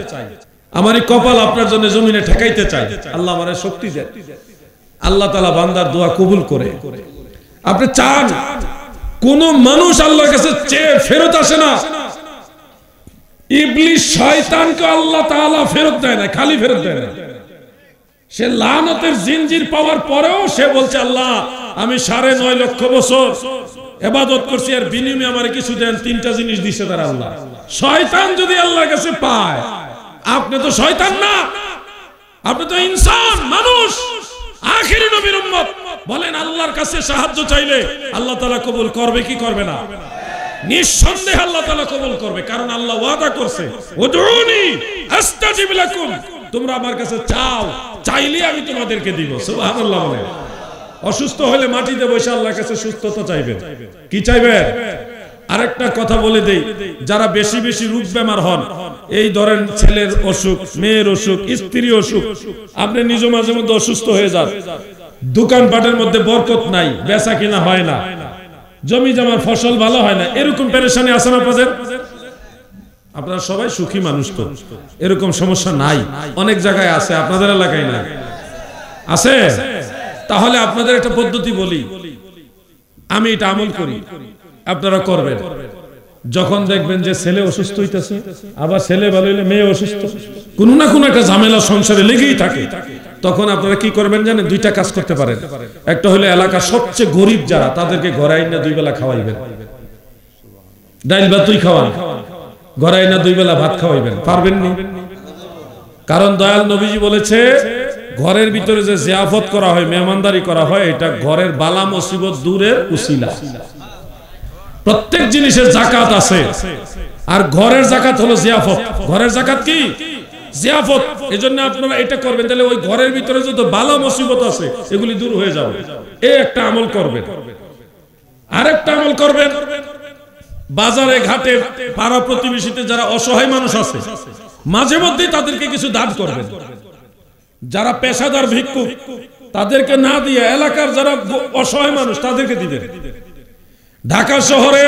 আমার এই কপাল আপনার জন্য জমিনে ঠেকাইতে চাই, আল্লাহ আমার শক্তি দেন। আল্লাহ তাআলা বান্দার দোয়া কবুল করে। আপনি চান, কোন মানুষ আল্লাহর কাছে চেয়ে ফেরত আসে না। ইবলিস শয়তানকে আল্লাহ তাআলা ফেরত দেয় না, খালি ফেরত দেয় না। সে লানতের জিনজির পাওয়ার পরেও সে বলছে আল্লাহ আমি 9.5 লক্ষ বছর ইবাদত করছি, আর বিনিময়ে আমারে কিছু দেন। 3টা জিনিস দিছে তার আল্লাহ। শয়তান যদি আল্লাহর কাছে পায়, আপনি তো শয়তান না, আপনি তো ইনসান, মানুষ, আখেরি নবীর উম্মত। বলেন আল্লাহর কাছে সাহায্য চাইলে আল্লাহ তাআলা কবুল করবে কি করবে না? নিঃসন্দেহে আল্লাহ তাআলা কবুল করবে, কারণ আল্লাহ ওয়াদা করছে উদউনি আস্তাজিব লাকুম, তোমরা আমার কাছে চাও, চাইলে আমি তোমাদেরকে দিব। সুবহানাল্লাহ বলেন। অসুস্থ হলে মাটিতে বসে আল্লাহর কাছে সুস্থতা চাইবেন। কি চাইবেন? আরেকটা কথা বলে দেই, যারা বেশি বেশি রোগ বেমার হন, এই ধরেন ছেলের অসুখ, মেয়ের অসুখ, স্ত্রীর অসুখ, আপনি নিজে মাঝে মধ্যে অসুস্থ হয়ে যান, দোকানপাটের মধ্যে বরকত নাই, বেচা কিনা হয় না, জমি জমার ফসল ভালো হয় না, এরকম পেরেশানি আছে না আপনাদের? আপনারা সবাই সুখী মানুষ, তো এরকম সমস্যা নাই? অনেক জায়গায় আছে, আপনাদের এলাকায় না আছে? তাহলে আপনাদের একটা পদ্ধতি বলি, আমি এটা আমল করি, আপনারা করবেন। যখন দেখবেন যে ছেলে অসুস্থ হইতেছে, আবার ছেলে ভালো হইলে মেয়ে অসুস্থ, কোনো না কোনো একটা ঝামেলা সংসারে লেগেই থাকে, তখন আপনারা কি করবেন জানেন? 2টা কাজ করতে পারেন। একটা হলো এলাকার সবচেয়ে গরিব যারা, তাদেরকে ঘরে আইনা 2 বেলা খাওয়াইবেন। ডাইল ভাতই খাওয়ান, ঘরে আইনা 2 বেলা ভাত খাওয়াইবেন। পারবেন নি? কারণ দয়াল নবীজি বলেছে, ঘরের ভিতরে যে জিয়াফত করা হয়, মেহমানদারি করা হয়, এটা ঘরের বালা মুসিবত দূরের উসিলা। প্রত্যেক জিনিসের যাকাত আছে, আর ঘরের যাকাত হলো জিয়াফত। ঘরের যাকাত কি? জিয়াফত। এজন্য আপনারা এটা করবেন, তাহলে ওই ঘরের ভিতরে যত বালা মুসিবত আছে এগুলি দূর হয়ে যাবে। এই একটা আমল করবেন। আরেকটা আমল করবেন, বাজারে ঘাটে পাড়া প্রতিবেশীতে যারা অসহায় মানুষ আছে, মাঝে মধ্যে তাদেরকে কিছু দান করবেন। যারা পেশাদার ভিক্ষুক, তাদেরকে না দিয়ে এলাকার যারা অসহায় মানুষ তাদেরকে দিবেন। ঢাকা শহরে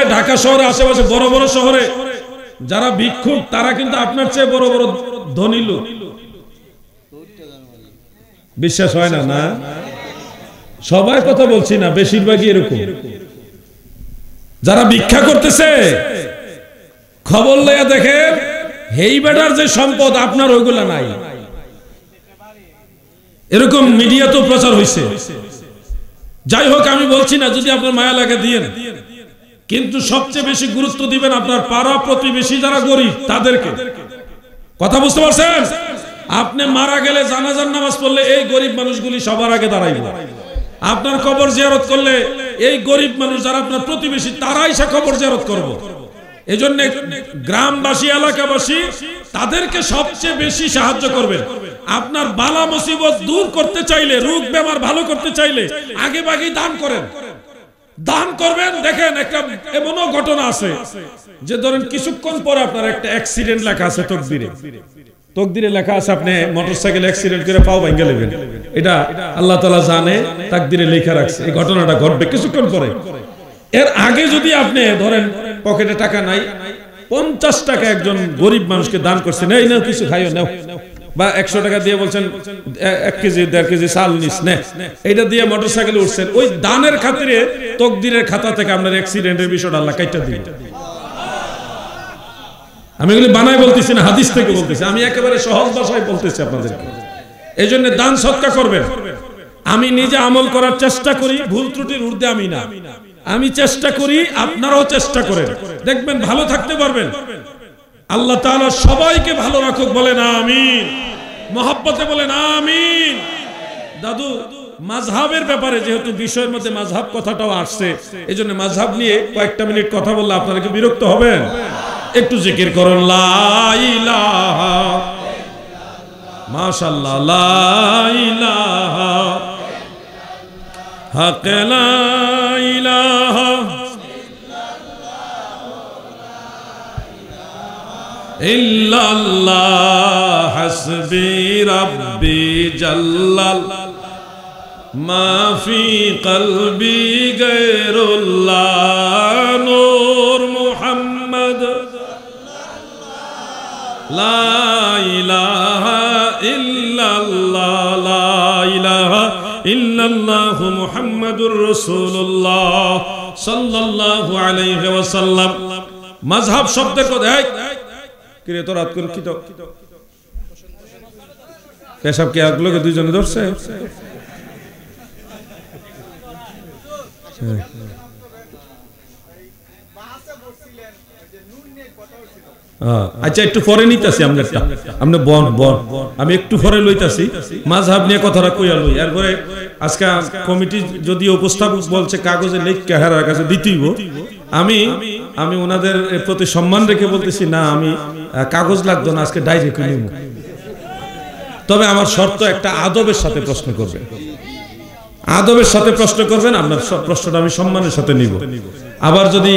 আশেপাশে বড় বড় শহরে যারা ভিক্ষুক, তারা কিন্তু আপনার চেয়ে বড় বড় ধনী লোক। বিশ্বাস হয় না? না, সবাই কথা বলছি না, বেশিরভাগই এরকম। যারা ভিক্ষা করতেছে, খবর লইয়া দেখেন হেই বেটার যে সম্পদ আপনার ওইগুলা নাই। এরকম মিডিয়াতেও প্রচার হয়েছে। যাই হোক, আমি বলছি না, যদি আপনার মায়া লাগে দিয়েন, কিন্তু সবচেয়ে বেশি গুরুত্ব দিবেন আপনার পাড়া প্রতিবেশী যারা গরিব তাদেরকে। কথা বুঝতে পারছেন? আপনি মারা গেলে জানাজার নামাজ পড়লে এই গরিব মানুষগুলি সবার আগে দাঁড়াইবে। আপনার কবর জিয়ারত করলে এই গরিব মানুষ যারা আপনার প্রতিবেশী, তারাই সে কবর জিয়ারত করবে। এজন্য গ্রামবাসী, এলাকাবাসী তাদেরকে সবচেয়ে বেশি সাহায্য করবেন। আপনার বালা মুসিবত দূর করতে চাইলে, রোগ বেমার ভালো করতে চাইলে আগে ভাগেই দান করেন। দান করবেন। দেখেন, একটা এমনও ঘটনা আছে যে ধরেন কিছুক্ষণ পরে আপনার একটা অ্যাক্সিডেন্ট লেখা আছে তকদিরে লেখা আছে, আপনি মোটরসাইকেল অ্যাক্সিডেন্ট করে পাও ভেঙে নেবেন। এটা আল্লাহ তাআলা জানে, তাকদিরে লেখা রাখছে এই ঘটনাটা ঘটবে কিছুক্ষণ পরে। এর আগে যদি আপনি ধরেন পকেটে টাকা নাই, 50 টাকা একজন গরিব মানুষকে দান করছেন, এই নাও কিছু খাইও নাও, বা 100 টাকা দিয়ে বলছেন 1 কেজি 1.5 কেজি চাল নিস নে, এইটা দিয়ে মোটরসাইকেলে উঠছেন, ওই দানের খাতিরে তকদিরের খাতা থেকে আপনার অ্যাক্সিডেন্টের বিষয়টা আল্লাহ কাইটা দিবেন। আমি এগুলি বানাই বলতেছি না, হাদিস থেকে বলতেছি, আমি একেবারে সহজ ভাষায় বলতেছি আপনাদেরকে। এই জন্য দান সদকা করবেন। আমি নিজে আমল করার চেষ্টা করি, ভুল ত্রুটির ঊর্ধ্বে আমি না, আমি চেষ্টা করি, আপনারাও চেষ্টা করেন, দেখবেন ভালো থাকতে পারবেন। আল্লাহ তাআলা সবাইকে ভালো রাখুক, বলেন আমিন। মহব্বতে বলেন আমিন। দাদু, মাযহাবের ব্যাপারে যেহেতু বিষয়ের মধ্যে মাযহাব কথাটাও আসছে, এজন্য মাযহাব নিয়ে কয়েকটা মিনিট কথা বললে আপনারা কি বিরক্ত হবেন? একটু জিকির করুন, লা ইলাহা ইল্লাল্লাহ, মাশাআল্লাহ, লা ইলাহা হক, লা ইলাহা ইল্লাল্লাহ, হাসবি রাব্বি জাল্লাল, মাফি কলবি গায়রুল্লাহ নূর মুহাম্মদ লা ইলাহা ইল্লাল্লাহ লা ইলাহা ইল্লাল্লাহ মুহাম্মাদুর রাসূলুল্লাহ সাল্লাল্লাহু আলাইহি ওয়াসাল্লাম। মাযহাব শব্দের কথা কি রে তোর রাত করে কি তো পেশাব কি আগলোকে দুইজনে ধরছে? আচ্ছা একটু পরে নিতেছি আপনারটা, আপনি বন বন আমি একটু পরে লইতাছি, মাযহাব নিয়ে কথাটা কইয়া লই। এরপরে আজকে কমিটি যদি উপস্থাপক বলছে কাগজে লিখে হেরার কাছে দিতেইব, আমি ওনাদের প্রতি সম্মান রেখে বলতেছি না, আমি কাগজ লাগতো না, আজকে ডাইরেক্ট নিব। তবে আমার শর্ত একটা, আদবের সাথে প্রশ্ন করবেন, আদবের সাথে প্রশ্ন করবেন, আপনার প্রশ্নটা আমি সম্মানের সাথে নিব। আবার যদি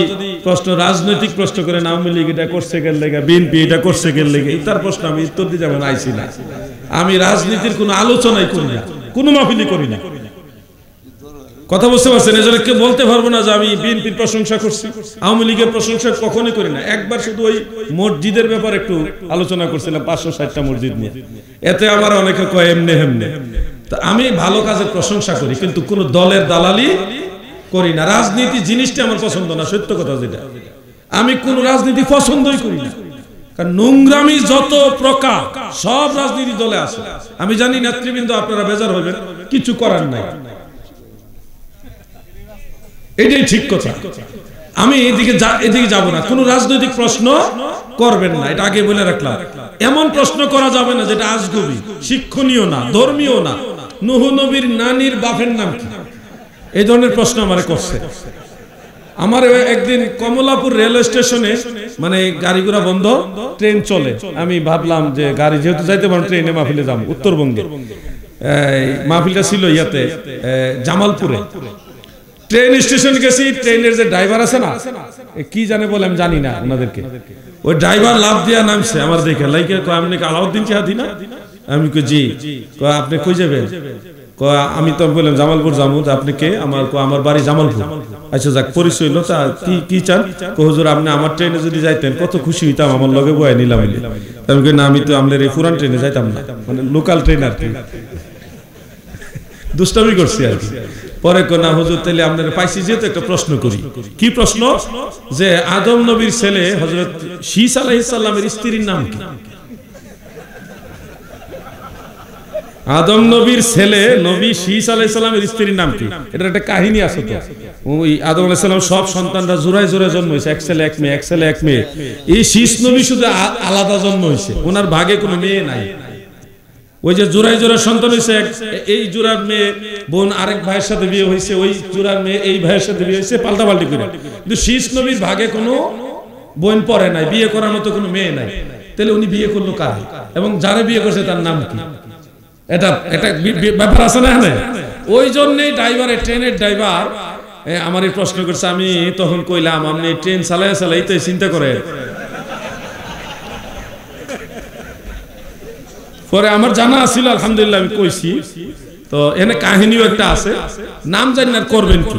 প্রশ্ন রাজনৈতিক প্রশ্ন করেন, আওয়ামী লীগ এটা করছে গেল লেগে, বিএনপি এটা করছে গেল লেগে, তার প্রশ্ন আমি উত্তর দিতে যেমন আইছি না। আমি রাজনীতির কোনো আলোচনাই করি না, কোনো মাহফিলই করি না। কথা বুঝতে পারছেন? এজন্য কেউ বলতে পারবো না যে আমি বিএনপির প্রশংসা করছি, আওয়ামী লীগের প্রশংসা কখনোই করি না। একবার শুধু ওই মসজিদের ব্যাপারে একটু আলোচনা করছিলাম, 560টা মসজিদ নিয়ে, এতে আমার অনেকে কয় এমনে হেমনে। তা আমি ভালো কাজের প্রশংসা করি, কিন্তু কোন দলের দালালি করি না। রাজনীতি জিনিসটা আমার পছন্দ না, সত্য কথা যেটা, আমি কোন রাজনীতি পছন্দই করি না। কারণ নোংরামি যত প্রকার সব রাজনীতি দলে আছে। আমি জানি নেতৃবৃন্দ আপনারা বেজার হবেন, কিছু করার নাই, এটাই ঠিক কথা। আমি এদিকে যাব না, কোন রাজনৈতিক প্রশ্ন করবেন না, এটা আগে বলে রাখলাম। এমন প্রশ্ন করা যাবে না যেটা আজগুবি, শিক্ষণীয় না, ধর্মীয় না। নূহ নবীর নানির বাপের নাম কি, এই ধরনের প্রশ্ন আমারে করছে। আমার একদিন কমলাপুর রেলওয়ে স্টেশনে, মানে গাড়ি ঘোড়া বন্ধ, ট্রেন চলে, আমি ভাবলাম যে গাড়ি যেহেতু যাইতে পারবো, ট্রেনে মাহফিলে যাবো। উত্তরবঙ্গে মাহফিলটা ছিল ইয়াতে জামালপুরে। ট্রেন স্টেশন গেছি, ট্রেনের যে ড্রাইভার আছে না, কি জানে বলে আমি জানি না ওনাদেরকে, ওই ড্রাইভার লাভ দিয়া নামছে আমার দেখে, লাইকে আপনি আলাউদ্দিন চিহাদি না? আমি কই জি। আপনি কই যাবেন? আমি তো বললাম জামালপুর যাবো। আপনি কে? আমার বাড়ি জামালপুর। আচ্ছা যাক, পরিচয় হলো। তা কি চান? হুজুর আপনি আমার ট্রেনে যদি যাইতেন কত খুশি হইতাম, আমার লগে বয়ে নিলাম। আমি কই না, আমি তো আপনার এই পুরান ট্রেনে যাইতাম না, মানে লোকাল ট্রেন আর কি, দুষ্টামি করছি আর কি। পরে না হুজুর তাইলে আপনার পাইছি, যেহেতু একটা প্রশ্ন করি। কি প্রশ্ন? যে আদম নবীর ছেলে হযরত শীস আলাইহিস সালামের স্ত্রীর নাম কি? আদম নবীর ছেলে নবী শীস আলাইহিস সালামের স্ত্রীর নাম কি? এটার একটা কাহিনী আছে তো। ওই আদম আলাইহিস সালাম সব সন্তানরা জোড়ায় জোড়ায় জন্ম হয়েছে, এক ছেলে এক মেয়ে, এক ছেলে এক মেয়ে। এই শীস নবী শুধু আলাদা জন্ম হয়েছে, ওনার ভাগে কোনো মেয়ে নাই। ওই যে জোড়ায় জোড়ায় সন্তান হয়েছে, এই জোড়ার মেয়ে বোন আরেক ভাইয়ের সাথে বিয়ে হয়েছে, ওই জোড়ার মেয়ে এই ভাইয়ের সাথে বিয়ে হয়েছে, পাল্টাপাল্টি করে। কিন্তু শীস নবীর ভাগে কোনো বোন পড়ে নাই, বিয়ে করার মতো কোনো মেয়ে নাই। তাহলে উনি বিয়ে করলো কার? এবং যারা বিয়ে করছে তার নাম কি? এটা ব্যাপার আছে না? ওই জন্যই ড্রাইভারের, ট্রেনের ড্রাইভার আমার এই প্রশ্ন করছে। আমি তখন কইলাম, আপনি ট্রেন চালাই চালাই তো চিন্তা করে। পরে আমার জানা ছিল, আলহামদুলিল্লাহ আমি কইছি। তো এখানে কাহিনীও একটা আছে, নাম জানি না করবেন কি।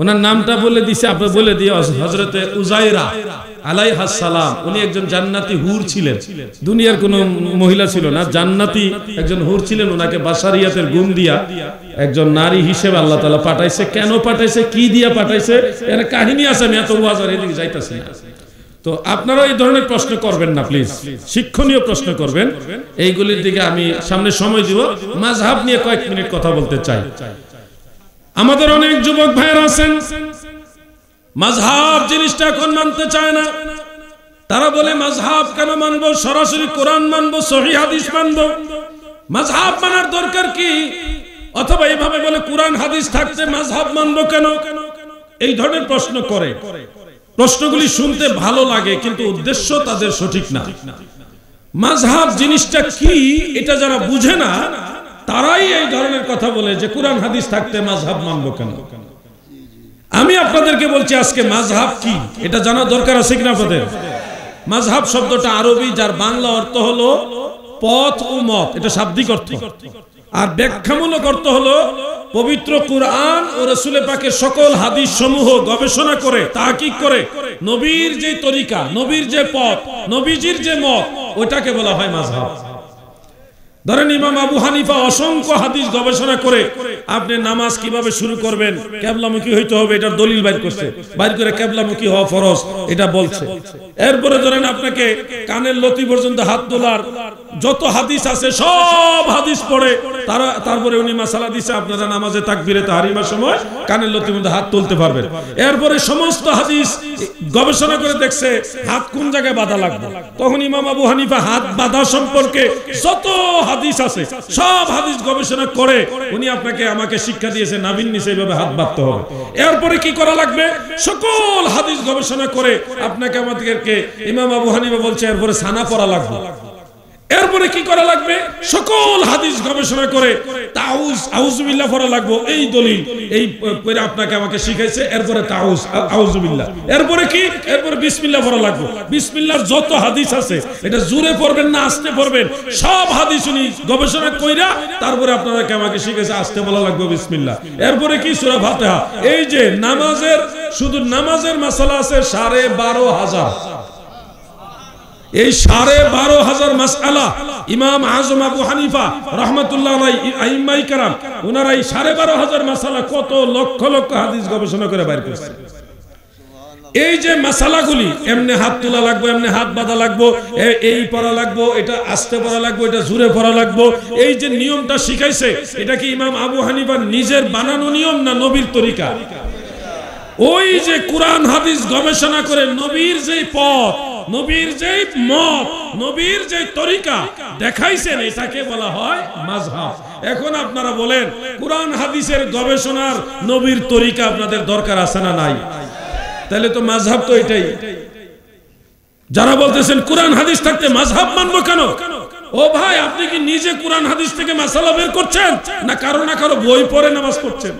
ওনার নামটা বলে দিছে, আপনি বলে দিয়ে, হযরতে উজাইরা আলাইহাস সালাম। উনি একজন জান্নাতি হুর ছিলেন, দুনিয়ার কোন মহিলা ছিল না, জান্নাতি একজন হুর ছিলেন। ওনাকে বাশারিয়াতের গুণ দিয়া একজন নারী হিসেবে আল্লাহ তাআলা পাঠাইছে। কেন পাঠাইছে, কি দিয়া পাঠাইছে, এর কাহিনী আছে। আমি এত ওয়াজের এদিকে যাইতাছি না। তো আপনারা এই ধরনের প্রশ্ন করবেন না প্লিজ, শিক্ষণীয় প্রশ্ন করবেন। এইগুলির দিকে আমি সামনে সময় দিব। মাযহাব নিয়ে কয়েক মিনিট কথা বলতে চাই। আমাদের অনেক যুবক ভাইরা আছেন, মাযহাব জিনিসটা এখন মানতে চায় না। তারা বলে মাযহাব কেন মানবো, সরাসরি কোরআন মানবো, সহিহ হাদিস মানবো, মাযহাব মানার দরকার কি? অথবা এইভাবে বলে কোরআন হাদিস থাকতে মাযহাব মানবো কেন? এই ধরনের প্রশ্ন করে। প্রশ্নগুলি শুনতে ভালো লাগে, কিন্তু উদ্দেশ্য তাদের সঠিক না। মাযহাব জিনিসটা কি এটা যারা বুঝে না, তারাই এই ধরনের কথা বলে যে কোরআন হাদিস থাকতে মাযহাব মানবো কেন। আমি আপনাদেরকে বলছি আজকে মাযহাব কি এটা জানা দরকার আছে কিনা আপনাদের? মাযহাব শব্দটা আরবি, যার বাংলা অর্থ হলো পথ ও মত, এটা শাব্দিক অর্থ। আর ব্যাখ্যামূলক অর্থ হলো পবিত্র কুরআন ও রাসূল পাকের সকল হাদিস সমূহ গবেষণা করে তাহকিক করে নবীর যে তরিকা, নবীর যে পথ, নবীজির যে মত, ওটাকে বলা হয় মাযহাব। ধরেন ইমাম আবু হানিফা অসংখ্য হাদিস গবেষণা করে আপনি নামাজ কিভাবে শুরু করবেন, কিবলামুখী হইতে হবে, এটার দলিল বাইর করছে, বাইর করে কিবলামুখী হওয়া ফরজ এটা বলছে। এরপরে ধরেন আপনাকে কানের লতি পর্যন্ত হাত তোলার যত হাদিস আছে সব হাদিস পড়ে তারপরে উনি মাসালা দিছে আপনারা নামাজে তাকবীরে তাহরিমার সময় কানের লতির মধ্যে হাত তুলতে পারবেন। এরপরে সমস্ত হাদিস গবেষণা করে দেখছে হাত কোন জায়গায় বাঁধা লাগবে, তখন ইমাম আবু হানিফা হাত বাঁধা সম্পর্কে যত হাদিস আছে সব হাদিস গবেষণা করে উনি আপনাকে আমাকে শিক্ষা দিয়েছে নাবিন নিচে এইভাবে হাত বাঁধতে হবে। এরপরে কি করা লাগবে, সকল হাদিস গবেষণা করে আপনাকে আমাদেরকে ইমাম আবু হানিফা বলছে এরপরে সানা পড়া লাগবে। এরপরে কি করা লাগবে, সকল হাদিস গবেষণা করে তাউজ আউযুবিল্লাহ পড়া লাগবে, এই দলিল এই করে আপনাকে আমাকে শিখাইছে। এরপরে তাউজ আউযুবিল্লাহ, এরপরে কি, এরপরে বিসমিল্লাহ পড়া লাগবে। বিসমিল্লাহর যত হাদিস আছে এটা জোরে পড়বেন না আস্তে পড়বেন, সব হাদিস উনি গবেষণা কইরা তারপরে আপনাকে আমাকে শিখাইছে আস্তে বলা লাগবে বিসমিল্লাহ। এরপরে কি, সূরা ফাতিহা। এই যে নামাজের, শুধু নামাজের মাসালা আছে 12,500। এই 12,500 মাসআলা ইমাম আযম আবু হানিফা রাহমাতুল্লাহ আলাইহি আইম্মায়ে কেরাম ওনারা এই 12,500 মাসআলা কত লক্ষ লক্ষ হাদিস গবেষণা করে বাইর করেছে। এই যে মাসালাগুলি, এমনি হাত তোলা লাগবে, এমনি হাত বাঁধা লাগবে, এই পড়া লাগবে, এটা আস্তে পড়া লাগবে, এটা জোরে পড়া লাগবে, এই যে নিয়মটা শিখাইছে এটা কি ইমাম আবু হানিফার নিজের বানানো নিয়ম না নবীর তরিকা? ওই যে কুরআন হাদিস গবেষণা করে নবীর যে পথ, নবীর যে মত, নবীর যে তরিকা দেখাইছেন এটাকে বলা হয় মাযহাব। এখন আপনারা বলেন কুরআন হাদিসের গবেষণার নবীর তরিকা আপনাদের দরকার আছে না নাই? তাহলে তো মাযহাব তো এটাই। যারা বলতেছেন কুরআন হাদিস থাকতে মাযহাব মানবো কেন, ও ভাই আপনি কি নিজে কুরআন হাদিস থেকে মাসালা বের করছেন না কারো বই পড়ে নামাজ পড়ছেন?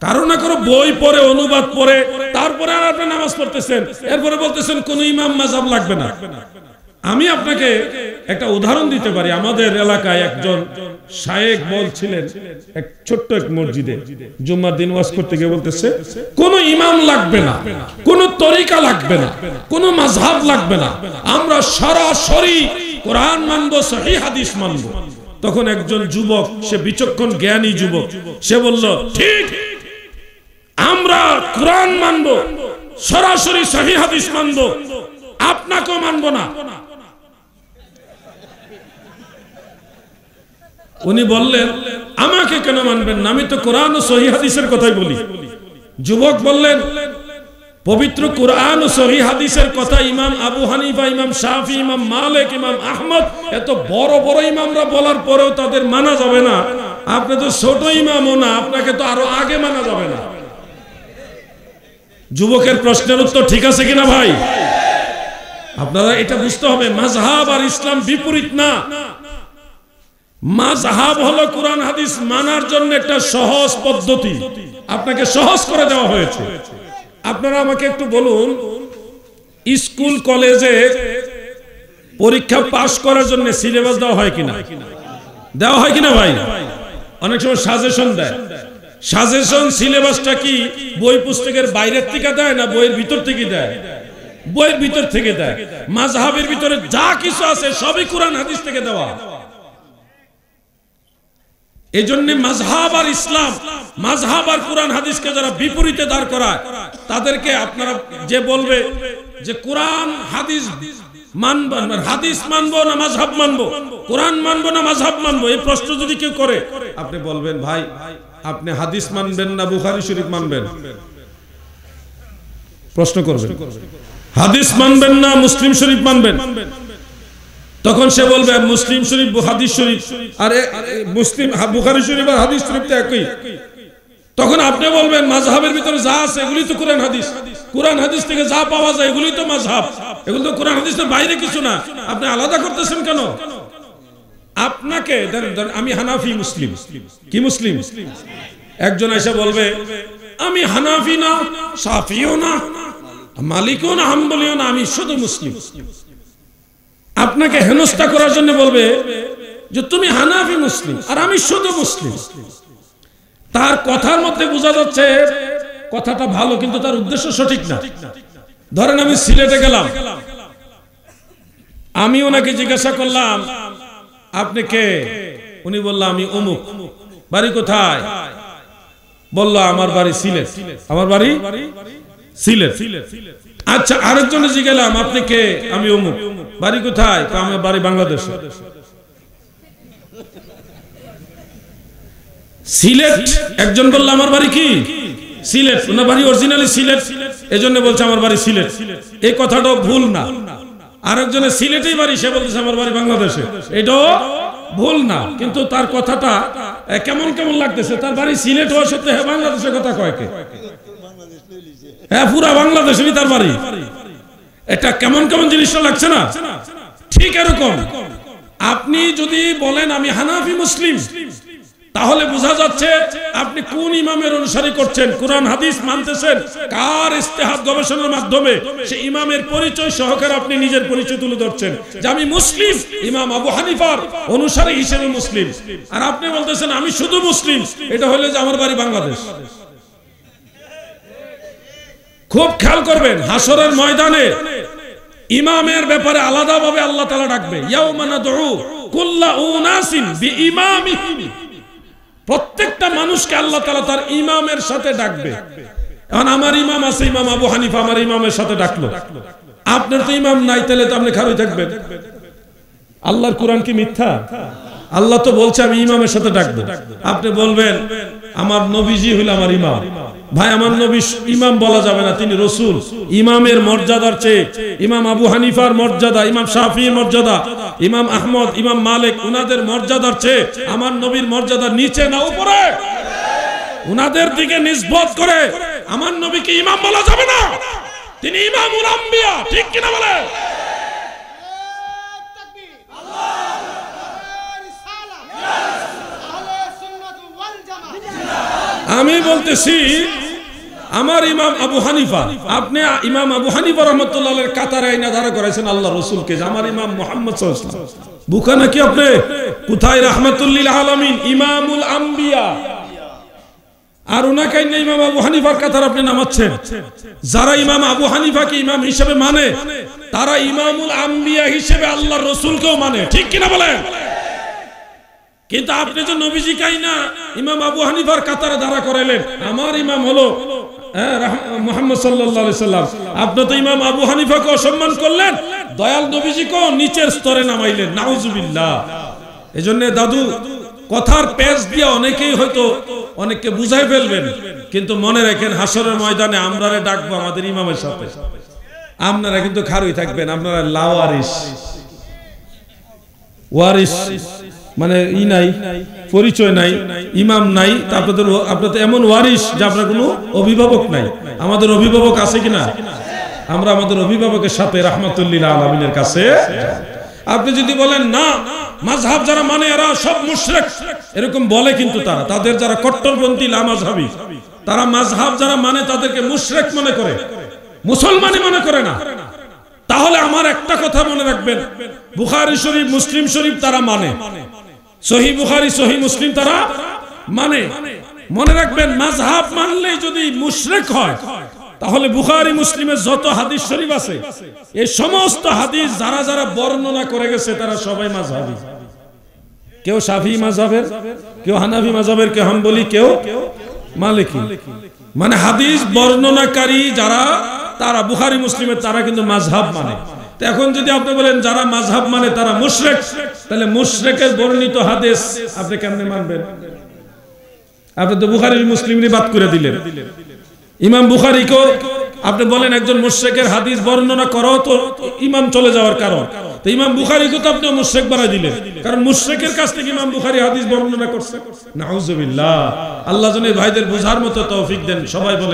কারো না কারো বই পড়ে অনুবাদ পড়ে তারপরে আর আপনি নামাজ পড়তেছেন, এরপরে বলতেছেন কোন ইমাম মাযহাব লাগবে না। আমি আপনাকে একটা উদাহরণ দিতে পারি। আমাদের এলাকায় একজন শায়েখ বলছিলেন এক ছোট্ট এক মসজিদে জুম্মার দিন ওয়াজ করতে গিয়ে বলতেছে কোন ইমাম লাগবে না, কোন তরিকা লাগবে না, কোন মাযহাব লাগবে না, আমরা সরাসরি কোরআন মানবো, সহিহ হাদিস মানবো। তখন একজন যুবক, সে বিচক্ষণ জ্ঞানী যুবক, সে বলল ঠিক, আমরা কোরআন মানবো, সরাসরি সহিহ হাদিস মানবো, আপনাকেও মানবো না। উনি বললেন আমাকে কেন মানবেন না, আমি তো কোরআন ও সহিহ হাদিসের কথাই বলি। যুবক বললেন পবিত্র কোরআন ও সহিহ হাদিসের কথা ইমাম আবু হানিফা, ইমাম শাফি, ইমাম মালিক, ইমাম আহমদ, এত বড় বড় ইমামরা বলার পরেও তাদের মানা যাবে না, আপনি তো ছোট ইমামও না, আপনাকে তো আরো আগে মানা যাবে না। যুবকের প্রশ্নের উত্তর ঠিক আছে কিনা ভাই? আপনারা এটা বুঝতে হবে, মাযহাব আর ইসলাম বিপরীত না। মাযহাব হলো কোরআন হাদিস মানার জন্য একটা সহজ পদ্ধতি, আপনাকে সহজ করে দেওয়া হয়েছে। আপনারা আমাকে একটু বলুন, স্কুল কলেজে পরীক্ষা পাস করার জন্য সিলেবাস দেওয়া হয় কিনা? দেওয়া হয় কিনা ভাই? অনেক সময় সাজেশন দেয়। সাজেশন সিলেবাসটা কি বই পুস্তকের বাইরের থেকে দেয় না বইয়ের ভিতর থেকে দেয়? বইয়ের ভিতর থেকে দেয়। মাযহাবের ভিতরে যা কিছু আছে সবই কোরআন হাদিস থেকে দেওয়া। এজন্য মাযহাব আর ইসলাম, মাযহাব আর কোরআন হাদিসকে যারা বিপরীতে দাঁড় করায় তাদেরকে আপনারা যে বলবে যে কোরআন হাদিস মানবো, হাদিস মানবো না মাযহাব মানবো, কোরআন মানবো না মাযহাব মানবো, এই প্রশ্ন যদি কেউ করে আপনি বলবেন ভাই আপনি হাদিস মানবেন না বুখারী শরীফ মানবেন? প্রশ্ন করবেন হাদিস মানবেন না মুসলিম শরীফ মানবেন? তখন সে বলবে মুসলিম শরীফ, হাদিস শরীফ, আরে মুসলিম বুখারী শরীফ আর হাদিস শরীফ তো একই। তখন আপনি বলবেন মাযহাবের ভিতরে যা আছে এগুলি তো কোরআন হাদিস, কোরআন হাদিস থেকে যা পাওয়া যায় এগুলি তো মাযহাব, এগুলো তো কোরআন হাদিসের বাইরে কিছু না, আপনি আলাদা করতেছেন কেন? আপনাকে আমি হানাফি মুসলিম, কি মুসলিম? একজন এসে বলবে আমি হানাফি না, শাফিও না, মালিকও না, হাম্বলিও না, আমি শুধু মুসলিম। আপনাকে হেনস্থা করার জন্য বলবে যে তুমি হানাফি মুসলিম আর আমি শুধু মুসলিম। তার কথার মধ্যে বোঝা যাচ্ছে কথাটা ভালো, কিন্তু তার উদ্দেশ্য সঠিক না। ধরেন আমি সিলেটে গেলাম, আমি ওনাকে জিজ্ঞাসা করলাম আপনি কে? উনি বলল আমি অমুক। বাড়ি কোথায়? বলল আমার বাড়ি সিলেট। আমার বাড়ি সিলেট। আচ্ছা, আরেকজনে জিজ্ঞাসা আপনি কে? আমি অমুক। বাড়ি কোথায়? আমার বাড়ি বাংলাদেশে। সিলেট একজন বলল আমার বাড়ি কি সিলেট, ওনার বাড়ি অরিজিনালি সিলেট, এজন্য বলছে আমার বাড়ি সিলেট। এই কথাটাও ভুল না। আরেকজনের সিলেটেই বাড়ি, সে বলতেছে আমার বাড়ি বাংলাদেশে, এটাও ভুল না। কিন্তু তার কথাটা কেমন কেমন লাগতেছে। তার বাড়ি সিলেট হওয়া সত্ত্বেও হ্যাঁ বাংলাদেশের কথা কয় কে? হ্যাঁ পুরা বাংলাদেশেরই তার বাড়ি। এটা কেমন কেমন জিনিসটা লাগছে না? ঠিক এরকম আপনি যদি বলেন আমি হানাফি মুসলিম, তাহলে বোঝা যাচ্ছে আপনি কোন ইমামের অনুসারী করছেন, কোরআন হাদিস মানতেছেন, কার ইজতিহাদ গবেষণার মাধ্যমে সেই ইমামের পরিচয় সহকারে আপনি নিজের পরিচয় তুলে ধরছেন যে আমি মুসলিম, ইমাম আবু হানিফার অনুসারী হিসেবে মুসলিম। আর আপনি বলতেছেন আমি শুধু মুসলিম, এটা হলো যে আমার বাড়ি বাংলাদেশ। খুব খেয়াল করবেন, হাসরের ময়দানে ইমামের ব্যাপারে আলাদাভাবে আল্লাহ তাআলা ডাকবে, ইয়াউমা নাদউ কুল্লা উনাসিন বিইমামিহিম। প্রত্যেকটা মানুষকে আল্লাহ তাআলা তার ইমামের সাথে ডাকবে। এখন আমার ইমাম আছে, ইমাম আবু হানিফা আমার ইমামের সাথে ডাকলো, আপনার তো ইমাম নাই, তাহলে তো আপনি খারাপ থাকবেন। আল্লাহর কোরআন কি মিথ্যা? আল্লাহ তো বলছে আমি ইমামের সাথে ডাকবো। আপনি বলবেন আমার নবীজি হইল আমার ইমাম। ভাই আমার নবী ইমাম বলা যাবে না, তিনি রাসূল। ইমামের মর্যাদার চেয়ে ইমাম আবু হানিফার মর্যাদা, ইমাম শাফিঈর মর্যাদা, ইমাম আহমদ, ইমাম মালিক, উনাদের মর্যাদার চেয়ে আমার নবীর মর্যাদা নিচে না উপরে? উনাদের দিকে নিসবত করে আমার নবীকে ইমাম বলা যাবে না, তিনি ইমামুল আম্বিয়া। ঠিক কিনা বলে? আমি বলতেছি আমার ইমাম আবু হানিফা, আপনি ইমাম আবু হানিফা রহমতুল্লাহের কাতারে আইনা দাঁড়া করাইছেন আল্লাহ রাসূলকে, আমার ইমাম মুহাম্মদ সাল্লাল্লাহু আলাইহি ওয়াসাল্লাম। বুকা নাকি আপনি? কোথায় রাহমাতুল লিল আলামিন ইমামুল আম্বিয়া, আর উনাকে ইমাম আবু হানিফার কাতার আপনি নামাচ্ছেন। যারা ইমাম আবু হানিফাকে ইমাম হিসেবে মানে, তারা ইমামুল আম্বিয়া হিসেবে আল্লাহর রাসূলকেও মানে। ঠিক কিনা বলেন? কিন্তু আপনি যে নবীজি কাইনা ইমাম আবু হানিফার কাতারে দাঁড়া করাইলেন, আমার ইমাম হলো মুহাম্মদ সাল্লাল্লাহু আলাইহি সাল্লাম। আপনি তো ইমাম আবু হানিফাকে অসম্মান করলেন, দয়াল নবীজিকে নিচের স্তরে নামাইলেন। নাউজুবিল্লাহ। এজন্য দাদু কথার পেজ দিয়ে অনেকেই হয়তো অনেককে বুঝাই ফেলবেন, কিন্তু মনে রাখেন হাসরের ময়দানে আমরারে ডাকবো আমাদের ইমামের সাথে। আপনারা কিন্তু খারুই থাকবেন, আপনারা লাওয়ারিস। ওয়ারিস মানে ই নাই, পরিচয় নাই, ইমাম নাই, আপনাদের আপনাদের এমন ওয়ারিস যে আপনার কোনো অভিভাবক নাই। আমাদের অভিভাবক আছে কিনা? আমরা আমাদের অভিভাবকের সাথে রাহমাতুল লিল আলামিনের কাছে। আপনি যদি বলেন না মাযহাব যারা মানে এরা সব মুশরিক, এরকম বলে, কিন্তু তারা তাদের যারা কট্টরপন্থী লামাযহাবী, তারা মাযহাব যারা মানে তাদেরকে মুশরিক মনে করে, মুসলমানই মনে করে না। তাহলে আমার একটা কথা মনে রাখবেন, বুখারী শরীফ, মুসলিম শরীফ তারা মানে, সহিহ বুখারী, সহিহ মুসলিম তারা মানে। মনে রাখবেন মাযহাব মানলেই যদি মুশরিক হয়, তাহলে বুখারী মুসলিমের যত হাদিস শরীফ আছে এই সমস্ত হাদিস যারা যারা বর্ণনা করে গেছে তারা সবাই মাযহাবী। কেউ শাফিঈ মাযহাবের, কেউ হানাফি মাযহাবের, কেউ হাম্বলি, কেউ মালিকি। মানে হাদিস বর্ণনাকারী যারা, তারা বুখারী মুসলিমের তারা কিন্তু মাযহাব মানে। তো এখন যদি আপনি বলেন যারা মাযহাব মানে তারা মুশরিক, তাহলে মুশরিকের বর্ণিত হাদিস আপনি কেমনে মানবেন? আপনি তো বুখারী মুসলিমই বাদ করে দিলেন। ইমাম বুখারীকেও আপনি বলেন একজন মুশরিকের হাদিস বর্ণনা করো, তো ইমাম চলে যাওয়ার কারণ। তো ইমাম বুখারীকে তো আপনি মুশরিক বানাই দিলেন, কারণ মুশরিকের কাছ থেকে ইমাম বুখারী হাদিস বর্ণনা করছে। নাউজুবিল্লাহ। আল্লাহ যেন ভাইদের বোঝার মতো তৌফিক দেন। সবাই বলে